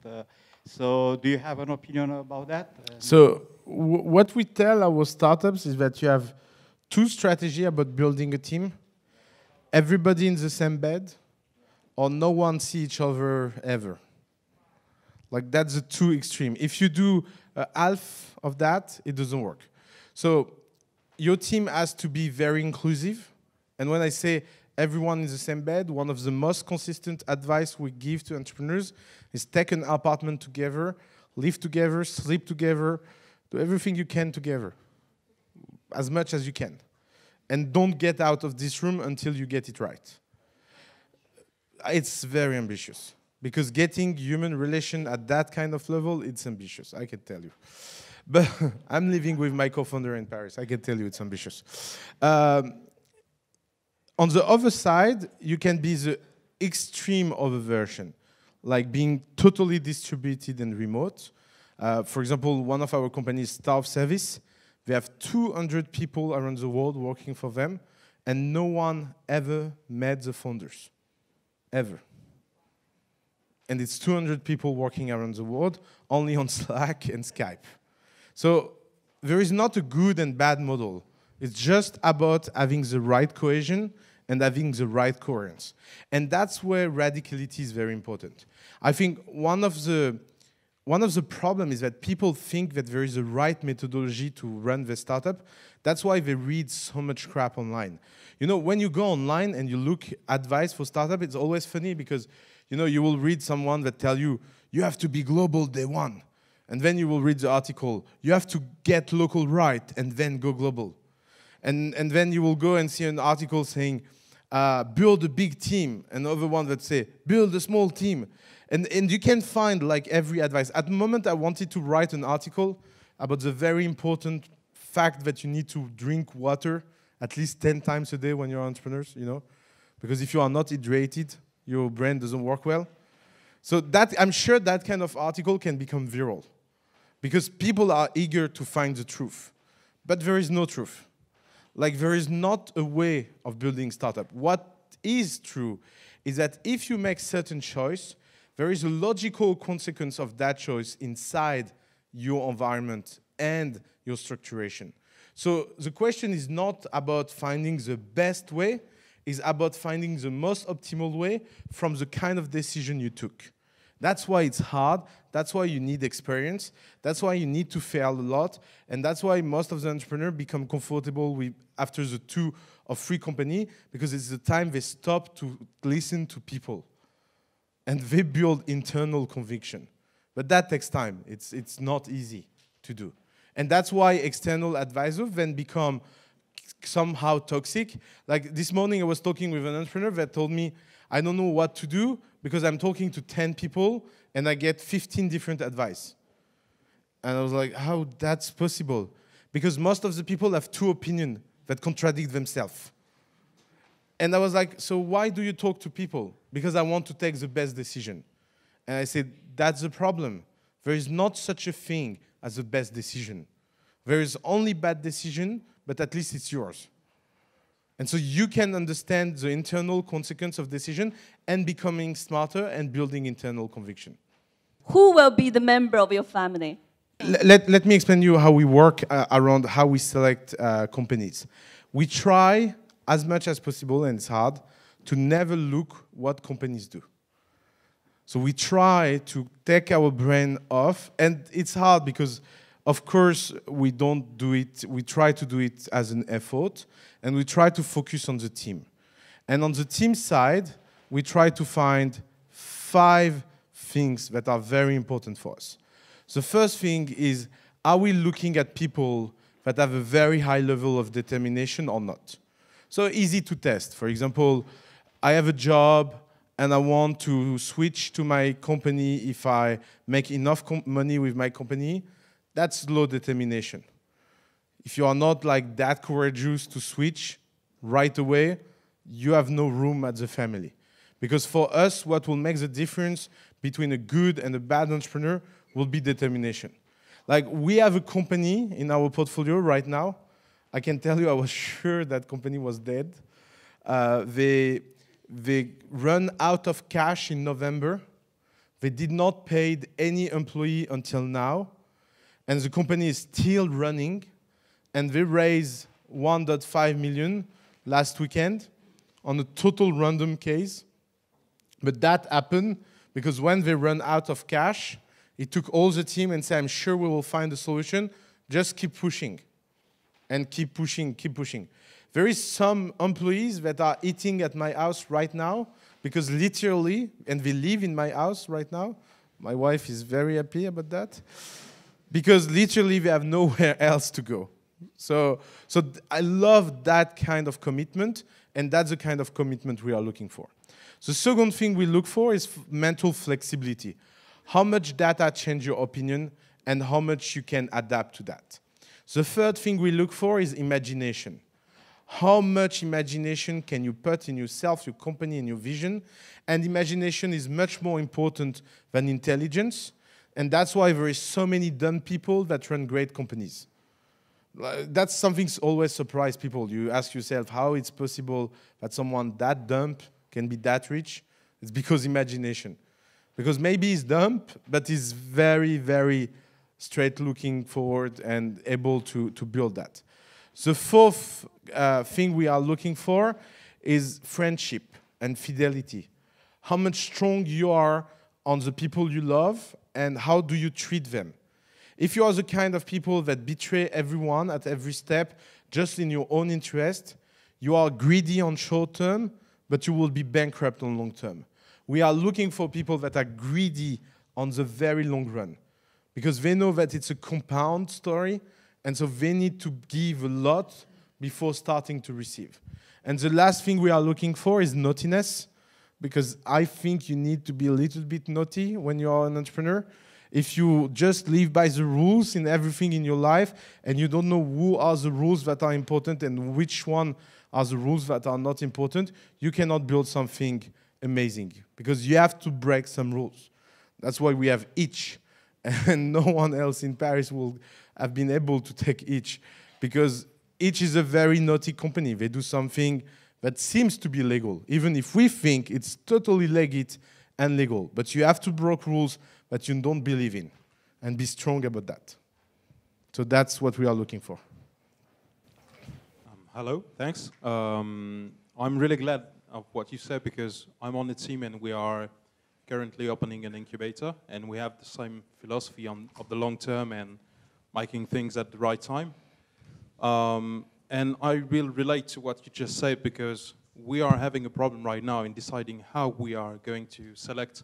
So do you have an opinion about that? So what we tell our startups is that you have two strategies about building a team. Everybody in the same bed, or no one see each other ever. Like that's the two extreme. If you do half of that, it doesn't work. So your team has to be very inclusive. And when I say everyone in the same bed. One of the most consistent advice we give to entrepreneurs is take an apartment together, live together, sleep together, do everything you can together, as much as you can. And don't get out of this room until you get it right. It's very ambitious, because getting human relation at that kind of level, it's ambitious, I can tell you. But I'm living with my co-founder in Paris. I can tell you it's ambitious. On the other side, you can be the extreme of a version, like being totally distributed and remote. For example, one of our companies, staff service, they have 200 people around the world working for them, and no one ever met the founders, ever. And it's 200 people working around the world, only on Slack and Skype. So there is not a good and bad model. It's just about having the right cohesion and having the right coherence. And that's where radicality is very important. I think one of the problems is that people think that there is a right methodology to run the startup. That's why they read so much crap online. You know, when you go online and you look advice for startup, it's always funny because, you know, you will read someone that tell you, you have to be global day one. And then you will read the article, you have to get local right and then go global. And then you will go and see an article saying, build a big team. Another one that say, build a small team. And you can find like every advice. At the moment, I wanted to write an article about the very important fact that you need to drink water at least 10 times a day when you're entrepreneurs, you know? Because if you are not hydrated, your brain doesn't work well. So that, I'm sure that kind of article can become viral. Because people are eager to find the truth. But there is no truth. Like, there is not a way of building startup. What is true is that if you make certain choice, there is a logical consequence of that choice inside your environment and your structuration. So the question is not about finding the best way, it's about finding the most optimal way from the kind of decision you took. That's why it's hard, that's why you need experience, that's why you need to fail a lot, and that's why most of the entrepreneurs become comfortable with after the 2 or 3 company, because it's the time they stop to listen to people. And they build internal conviction. But that takes time. It's not easy to do. And that's why external advisors then become somehow toxic. Like this morning I was talking with an entrepreneur that told me, I don't know what to do because I'm talking to 10 people and I get 15 different advice. And I was like, how that's possible? Because most of the people have 2 opinions that contradict themselves. And I was like, so why do you talk to people? Because I want to take the best decision. And I said, that's the problem. There is not such a thing as the best decision. There is only bad decision, but at least it's yours. And so you can understand the internal consequence of decision and becoming smarter and building internal conviction. Who will be the member of your family? Let me explain you how we work around how we select companies. We try as much as possible, and it's hard, to never look what companies do. So we try to take our brain off, and it's hard because, of course, we don't do it, we try to do it as an effort, and we try to focus on the team. And on the team side, we try to find 5 things that are very important for us. The first thing is, are we looking at people that have a very high level of determination or not? So easy to test. For example, I have a job and I want to switch to my company if I make enough money with my company. That's low determination. If you are not like that courageous to switch right away, you have no room at the family. Because for us, what will make the difference between a good and a bad entrepreneur will be determination. Like, we have a company in our portfolio right now. I can tell you I was sure that company was dead. They run out of cash in November. They did not pay any employee until now. And the company is still running. And they raised 1.5 million last weekend on a total random case. But that happened because when they run out of cash, it took all the team and said, I'm sure we will find a solution. Just keep pushing. and keep pushing, keep pushing. There is some employees that are eating at my house right now because literally, and they live in my house right now. My wife is very happy about that because literally they have nowhere else to go. So I love that kind of commitment, and that's the kind of commitment we are looking for. The second thing we look for is mental flexibility. How much data change your opinion and how much you can adapt to that. The third thing we look for is imagination. How much imagination can you put in yourself, your company, and your vision? And imagination is much more important than intelligence. And that's why there is so many dumb people that run great companies. That's something that always surprises people. You ask yourself how it's possible that someone that dumb can be that rich. It's because imagination. Because maybe he's dumb, but he's very, very straight looking forward and able to build that. The fourth thing we are looking for is friendship and fidelity. How much strong you are on the people you love and how do you treat them. If you are the kind of people that betray everyone at every step just in your own interest, you are greedy on short term, but you will be bankrupt on long term. We are looking for people that are greedy on the very long run because they know that it's a compound story, and so they need to give a lot before starting to receive. And the last thing we are looking for is naughtiness, because I think you need to be a little bit naughty when you are an entrepreneur. If you just live by the rules in everything in your life and you don't know who are the rules that are important and which one are the rules that are not important, you cannot build something amazing because you have to break some rules. That's why we have each, and no one else in Paris will have been able to take each because each is a very naughty company. They do something that seems to be legal, even if we think it's totally legit and legal. But you have to break rules that you don't believe in and be strong about that. So that's what we are looking for. Hello, thanks. I'm really glad of what you said because I'm on the team and we are currently opening an incubator and we have the same philosophy of the long term and making things at the right time. And I will relate to what you just said because we are having a problem right now in deciding how we are going to select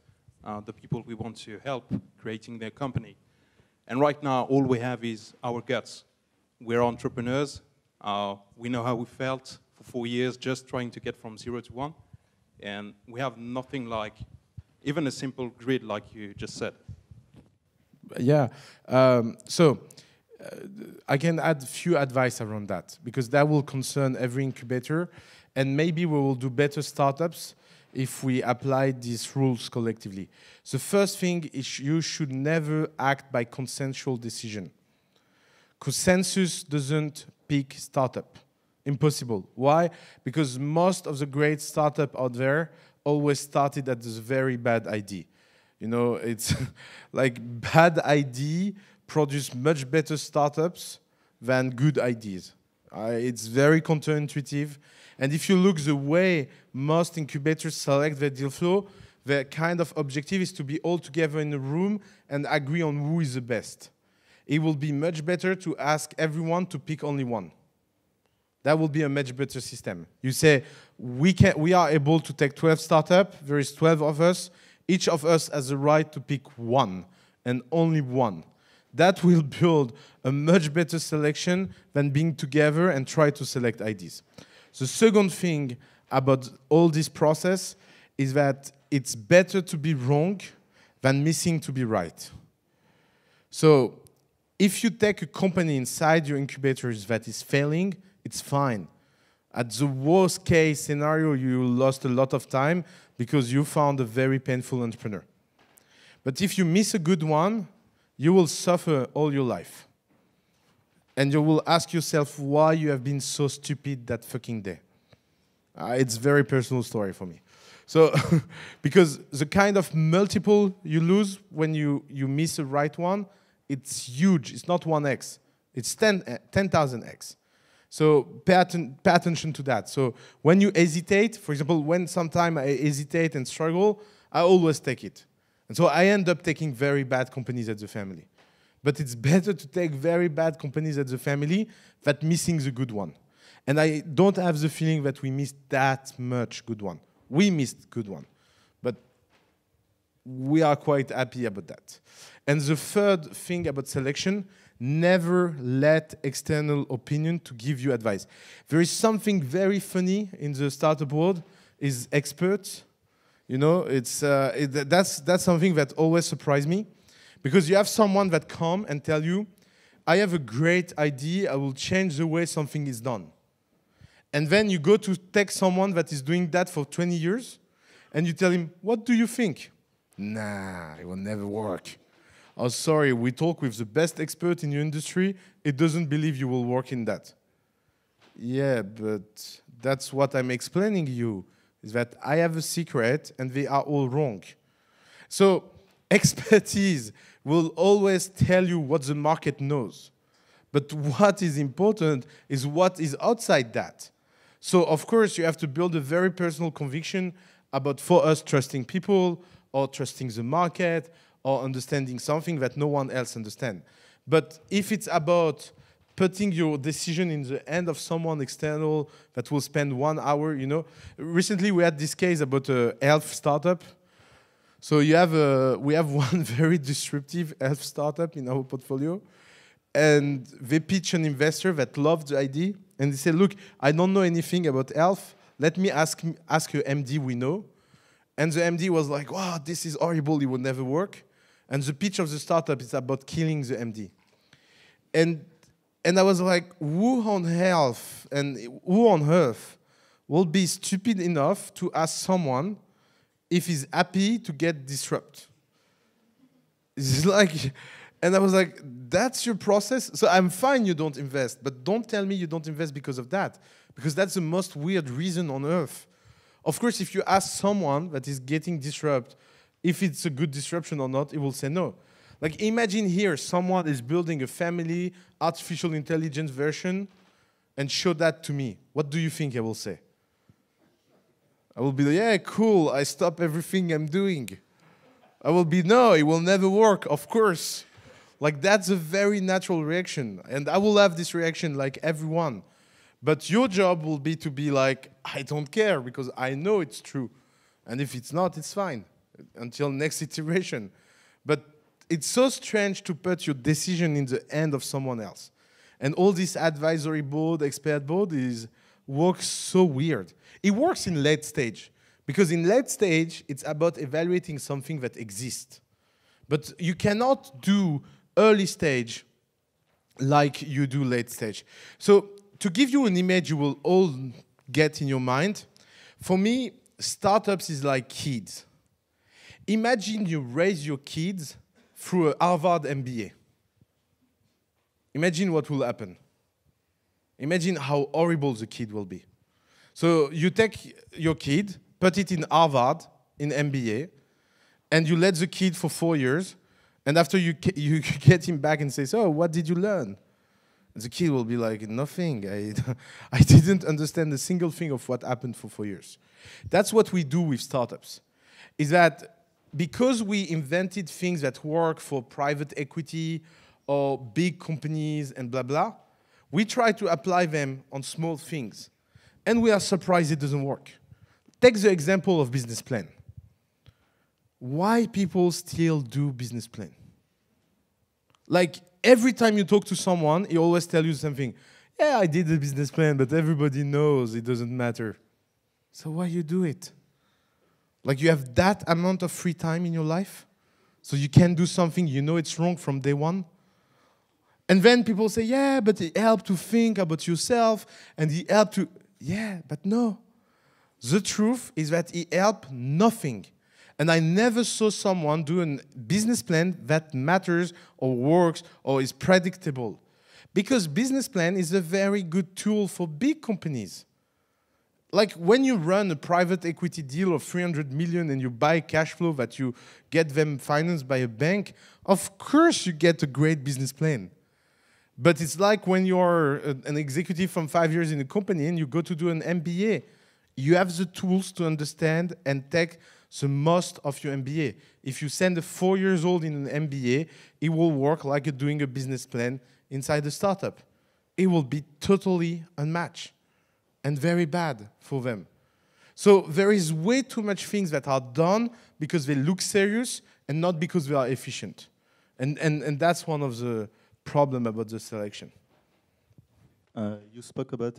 the people we want to help creating their company. And right now, all we have is our guts. We're entrepreneurs. We know how we felt for 4 years just trying to get from 0 to 1. And we have nothing like, even a simple grid like you just said. Yeah, I can add a few advice around that because that will concern every incubator and maybe we will do better startups if we apply these rules collectively. The first thing is you should never act by consensual decision. Consensus doesn't pick startup. Impossible. Why? Because most of the great startups out there always started at this very bad idea. You know, it's like bad idea produce much better startups than good ideas. It's very counterintuitive. And if you look the way most incubators select their deal flow, their kind of objective is to be all together in a room and agree on who is the best. It will be much better to ask everyone to pick only one. That will be a much better system. You say, we are able to take 12 startups, there is 12 of us, each of us has the right to pick one, and only one. That will build a much better selection than being together and try to select ideas. The second thing about all this process is that it's better to be wrong than missing to be right. So if you take a company inside your incubators that is failing, it's fine. At the worst case scenario, you lost a lot of time because you found a very painful entrepreneur. But if you miss a good one, you will suffer all your life. And you will ask yourself why you have been so stupid that fucking day. It's a very personal story for me. So, because the kind of multiple you lose when you miss a right one, it's huge. It's not 1x. It's 10,000x. So pay attention to that. So when you hesitate, for example, when sometime I hesitate and struggle, I always take it. And so I end up taking very bad companies at the family. But it's better to take very bad companies at the family than missing the good one. And I don't have the feeling that we missed that much good one. We missed good one. But we are quite happy about that. And the third thing about selection, never let external opinion to give you advice. There is something very funny in the startup world, is experts. You know, that's something that always surprised me. Because you have someone that come and tell you, I have a great idea, I will change the way something is done. And then you go to take someone that is doing that for 20 years, and you tell him, what do you think? Nah, it will never work. Oh, sorry, we talk with the best expert in your industry, it doesn't believe you will work in that. Yeah, but that's what I'm explaining you, is that I have a secret, and they are all wrong. So, expertise will always tell you what the market knows. But what is important is what is outside that. So, of course, you have to build a very personal conviction about, for us, trusting people, or trusting the market, or understanding something that no one else understands. But if it's about putting your decision in the hand of someone external that will spend 1 hour, you know. Recently, we had this case about a health startup. So we have one very disruptive health startup in our portfolio, and they pitch an investor that loved the idea, and they say, look, I don't know anything about health, let me ask a MD we know. And the MD was like, wow, this is horrible, it will never work. And the pitch of the startup is about killing the MD. And I was like, who on health and who on earth will be stupid enough to ask someone if he's happy to get disrupted? It's like, and I was like, that's your process? So I'm fine you don't invest, but don't tell me you don't invest because of that, because that's the most weird reason on earth. Of course, if you ask someone that is getting disrupted if it's a good disruption or not, it will say no. Like, imagine here, someone is building a family artificial intelligence version and show that to me. What do you think I will say? I will be like, yeah, cool, I stop everything I'm doing. I will be, no, it will never work, of course. Like, that's a very natural reaction. And I will have this reaction like everyone. But your job will be to be like, I don't care, because I know it's true. And if it's not, it's fine, until next iteration. But it's so strange to put your decision in the hand of someone else. And all this advisory board, expert board, works so weird. It works in late stage, because in late stage, it's about evaluating something that exists. But you cannot do early stage like you do late stage. So to give you an image you will all get in your mind, for me, startups is like kids. Imagine you raise your kids through a Harvard MBA. Imagine what will happen. Imagine how horrible the kid will be. So you take your kid, put it in Harvard, in MBA, and you let the kid for 4 years, and after you get him back and say, so what did you learn? And the kid will be like, nothing. I didn't understand a single thing of what happened for 4 years. That's what we do with startups, is that because we invented things that work for private equity or big companies and blah, blah, we try to apply them on small things. And we are surprised it doesn't work. Take the example of business plan. Why people still do business plan? Like, every time you talk to someone, he always tells you something. Yeah, I did the business plan, but everybody knows it doesn't matter. So why you do it? Like, you have that amount of free time in your life, so you can do something you know it's wrong from day one? And then people say, yeah, but it helped to think about yourself, and it helped to... Yeah, but no. The truth is that it helped nothing. And I never saw someone do a business plan that matters or works or is predictable. Because business plan is a very good tool for big companies. Like, when you run a private equity deal of 300 million and you buy cash flow that you get them financed by a bank, of course you get a great business plan. But it's like when you're an executive from 5 years in a company and you go to do an MBA. You have the tools to understand and take the most of your MBA. If you send a 4-year-old in an MBA, it will work like doing a business plan inside the startup. It will be totally unmatched and very bad for them. So there is way too much things that are done because they look serious and not because they are efficient. And that's one of the problems about the selection. You spoke about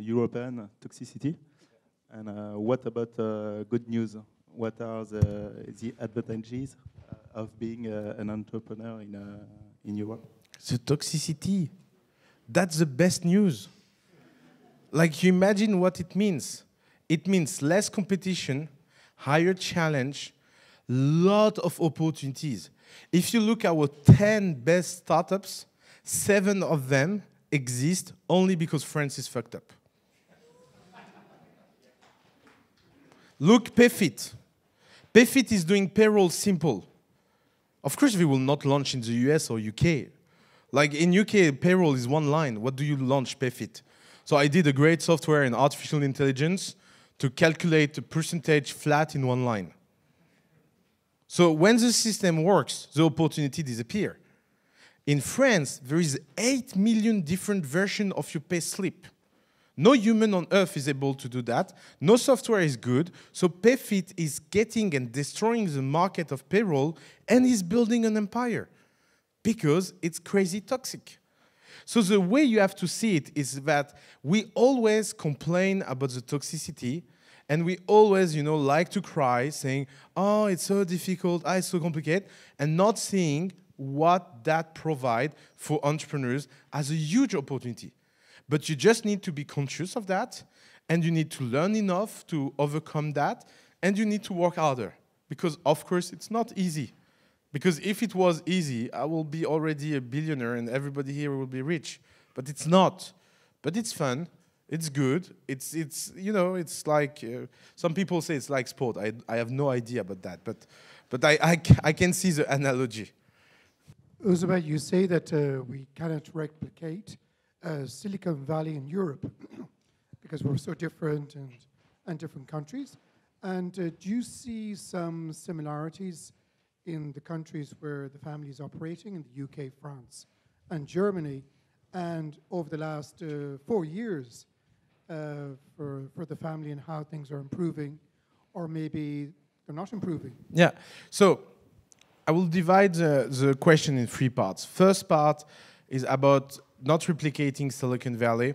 European toxicity. And what about good news? What are the advantages of being an entrepreneur in Europe? The toxicity, that's the best news. Like, you imagine what it means. It means less competition, higher challenge, lot of opportunities. If you look at our 10 best startups, 7 of them exist only because France is fucked up. Look, Payfit. Payfit is doing payroll simple. Of course, we will not launch in the US or UK. Like in UK, payroll is one line. What do you launch Payfit? So I did a great software in artificial intelligence to calculate the percentage flat in one line. So when the system works, the opportunity disappears. In France, there is 8 million different versions of your pay slip. No human on earth is able to do that. No software is good. So Payfit is getting and destroying the market of payroll and is building an empire because it's crazy toxic. So the way you have to see it is that we always complain about the toxicity and we always, like to cry saying, oh, it's so difficult, it's so complicated, and not seeing what that provides for entrepreneurs as a huge opportunity. But you just need to be conscious of that, and you need to learn enough to overcome that, and you need to work harder. Because, of course, it's not easy. Because if it was easy, I will be already a billionaire and everybody here will be rich. But it's not. But it's fun. It's good. It's like, some people say it's like sport. I have no idea about that. But I can see the analogy. OUSSAMA, you say that we cannot replicate Silicon Valley in Europe because we're so different and different countries. And do you see some similarities in the countries where the family is operating, in the UK, France, and Germany, and over the last 4 years for the family and how things are improving, or maybe they're not improving? Yeah, so I will divide the question in 3 parts. First part is about not replicating Silicon Valley.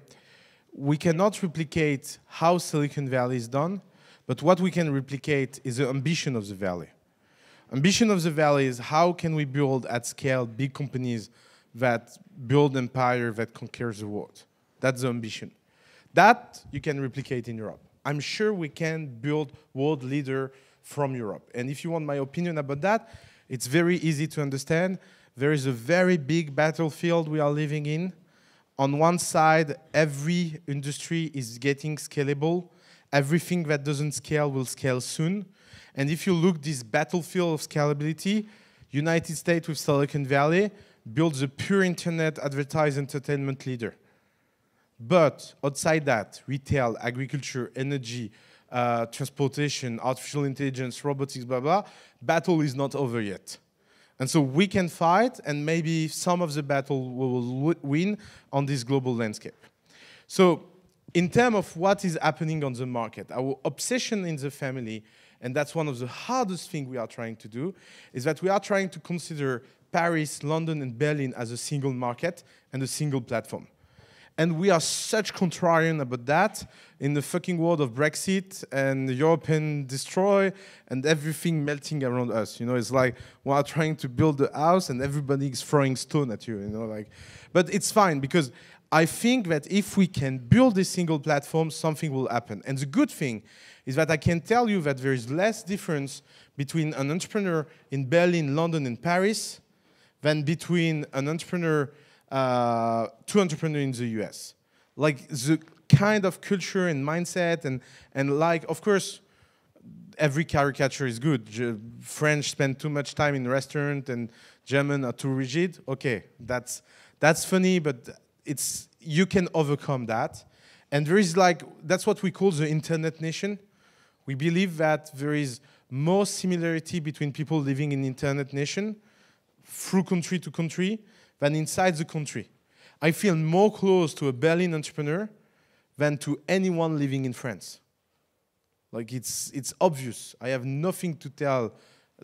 We cannot replicate how Silicon Valley is done, but what we can replicate is the ambition of the valley. Ambition of the valley is how can we build at scale big companies that build empire that conquers the world. That's the ambition. That you can replicate in Europe. I'm sure we can build world leader from Europe. And if you want my opinion about that, it's very easy to understand. There is a very big battlefield we are living in. On one side, every industry is getting scalable. Everything that doesn't scale will scale soon. And if you look this battlefield of scalability, United States with Silicon Valley builds a pure internet advertised entertainment leader. But outside that, retail, agriculture, energy, transportation, artificial intelligence, robotics, blah, blah, battle is not over yet. And so we can fight, and maybe some of the battle we will win on this global landscape. So in terms of what is happening on the market, our obsession in the family, and that's one of the hardest things we are trying to do, is that we are trying to consider Paris, London, and Berlin as a single market and a single platform. And we are such contrarian about that in the fucking world of Brexit and the European destroy and everything melting around us. It's like we are trying to build a house and everybody is throwing stone at you. But it's fine because I think that if we can build a single platform, something will happen. And the good thing is that I can tell you that there is less difference between an entrepreneur in Berlin, London, and Paris than between an entrepreneur, 2 entrepreneurs in the US. Like the kind of culture and mindset and like, of course, every caricature is good. French spend too much time in restaurant and German are too rigid. Okay, that's funny, but you can overcome that. And there is that's what we call the internet nation. We believe that there is more similarity between people living in internet nation through country to country than inside the country. I feel more close to a Berlin entrepreneur than to anyone living in France. Like it's obvious. I have nothing to tell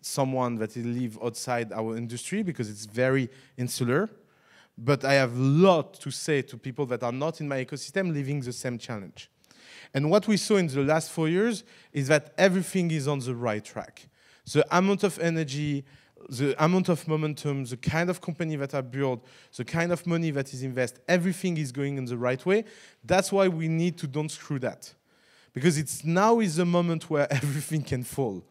someone that lives outside our industry because it's very insular. But I have a lot to say to people that are not in my ecosystem living the same challenge. And what we saw in the last 4 years is that everything is on the right track. The amount of energy, the amount of momentum, the kind of company that are built, the kind of money that is invested, everything is going in the right way. That's why we need to don't screw that. Because now is the moment where everything can fall.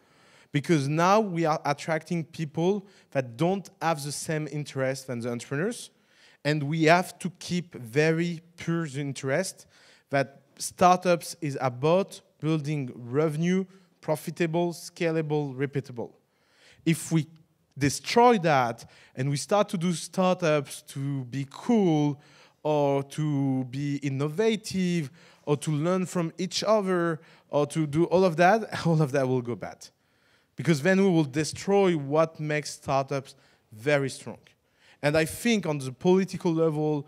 Because now we are attracting people that don't have the same interest than the entrepreneurs. And we have to keep very pure the interest that startups is about building revenue, profitable, scalable, repeatable. If we destroy that and we start to do startups to be cool or to be innovative or to learn from each other or to do all of that will go bad. Because then we will destroy what makes startups very strong. And I think on the political level,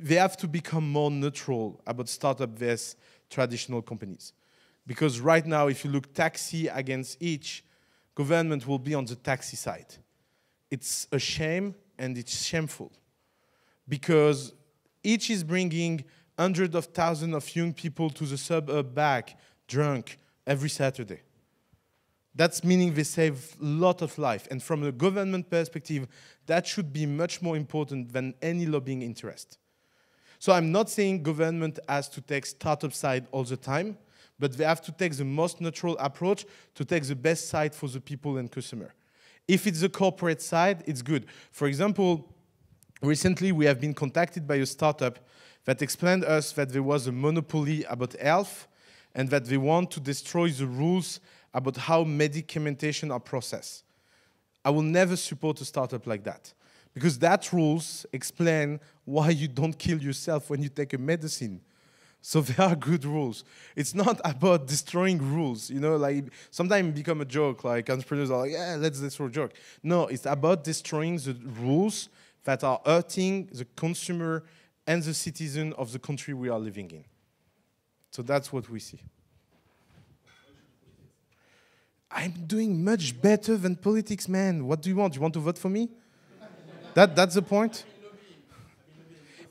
they have to become more neutral about startup versus traditional companies. Because right now, if you look taxi against each, government will be on the taxi side. It's a shame and it's shameful. Because each is bringing hundreds of thousands of young people to the suburb back, drunk, every Saturday. That's meaning they save a lot of life. And from a government perspective, that should be much more important than any lobbying interest. So I'm not saying government has to take startup side all the time, but they have to take the most neutral approach to take the best side for the people and customer. If it's the corporate side, it's good. For example, recently we have been contacted by a startup that explained us that there was a monopoly about health and that they want to destroy the rules about how medicamentation are processed. I will never support a startup like that because that rules explain why you don't kill yourself when you take a medicine. So there are good rules. It's not about destroying rules. You know, like sometimes it becomes a joke, like entrepreneurs are like, yeah, let's destroy a joke. No, it's about destroying the rules that are hurting the consumer and the citizen of the country we are living in. So that's what we see. I'm doing much better than politics, man. What do you want? You want to vote for me? That's the point?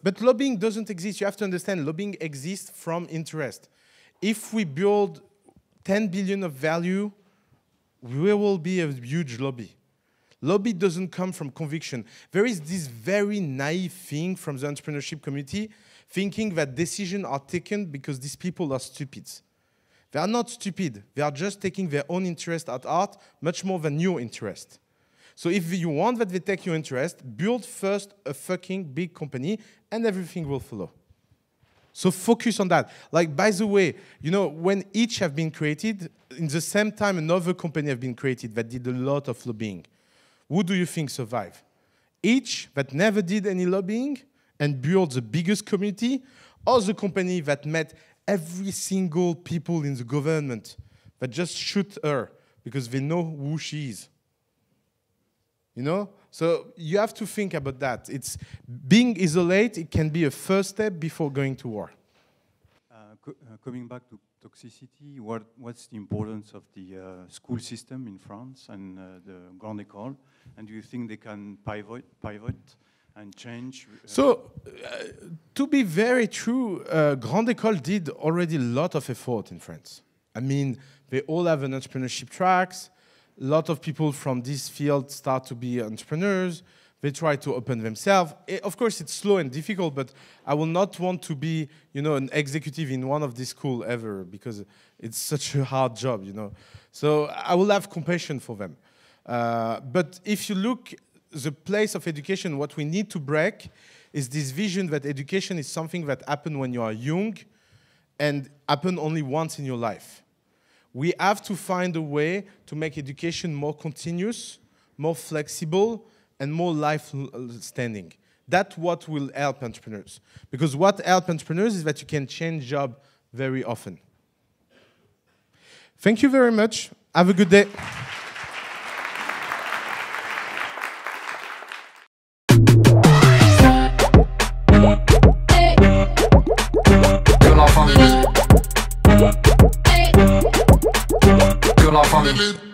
But lobbying doesn't exist. You have to understand, lobbying exists from interest. If we build 10 billion of value, we will be a huge lobby. Lobby doesn't come from conviction. There is this very naive thing from the entrepreneurship community, thinking that decisions are taken because these people are stupid. They are not stupid. They are just taking their own interest at heart much more than your interest. So if you want that they take your interest, build first a fucking big company and everything will follow. So focus on that. Like, by the way, you know, when each have been created, in the same time another company have been created that did a lot of lobbying. Who do you think survived? Each that never did any lobbying and built the biggest community, or the company that met every single people in the government that just shoot her because they know who she is. You know? So you have to think about that. It's being isolated, it can be a first step before going to war. Coming back to toxicity, what's the importance of the school system in France and the grande école? And do you think they can pivot and change? So, to be very true, Grande École did already a lot of effort in France. I mean, they all have an entrepreneurship tracks. A lot of people from this field start to be entrepreneurs. They try to open themselves. Of course, it's slow and difficult, but I will not want to be, you know, an executive in one of these schools ever because it's such a hard job, you know. So I will have compassion for them. But if you look the place of education, what we need to break is this vision that education is something that happens when you are young and happen only once in your life. We have to find a way to make education more continuous, more flexible, and more life-standing. That's what will help entrepreneurs. Because what helps entrepreneurs is that you can change job very often. Thank you very much. Have a good day. Que la famille.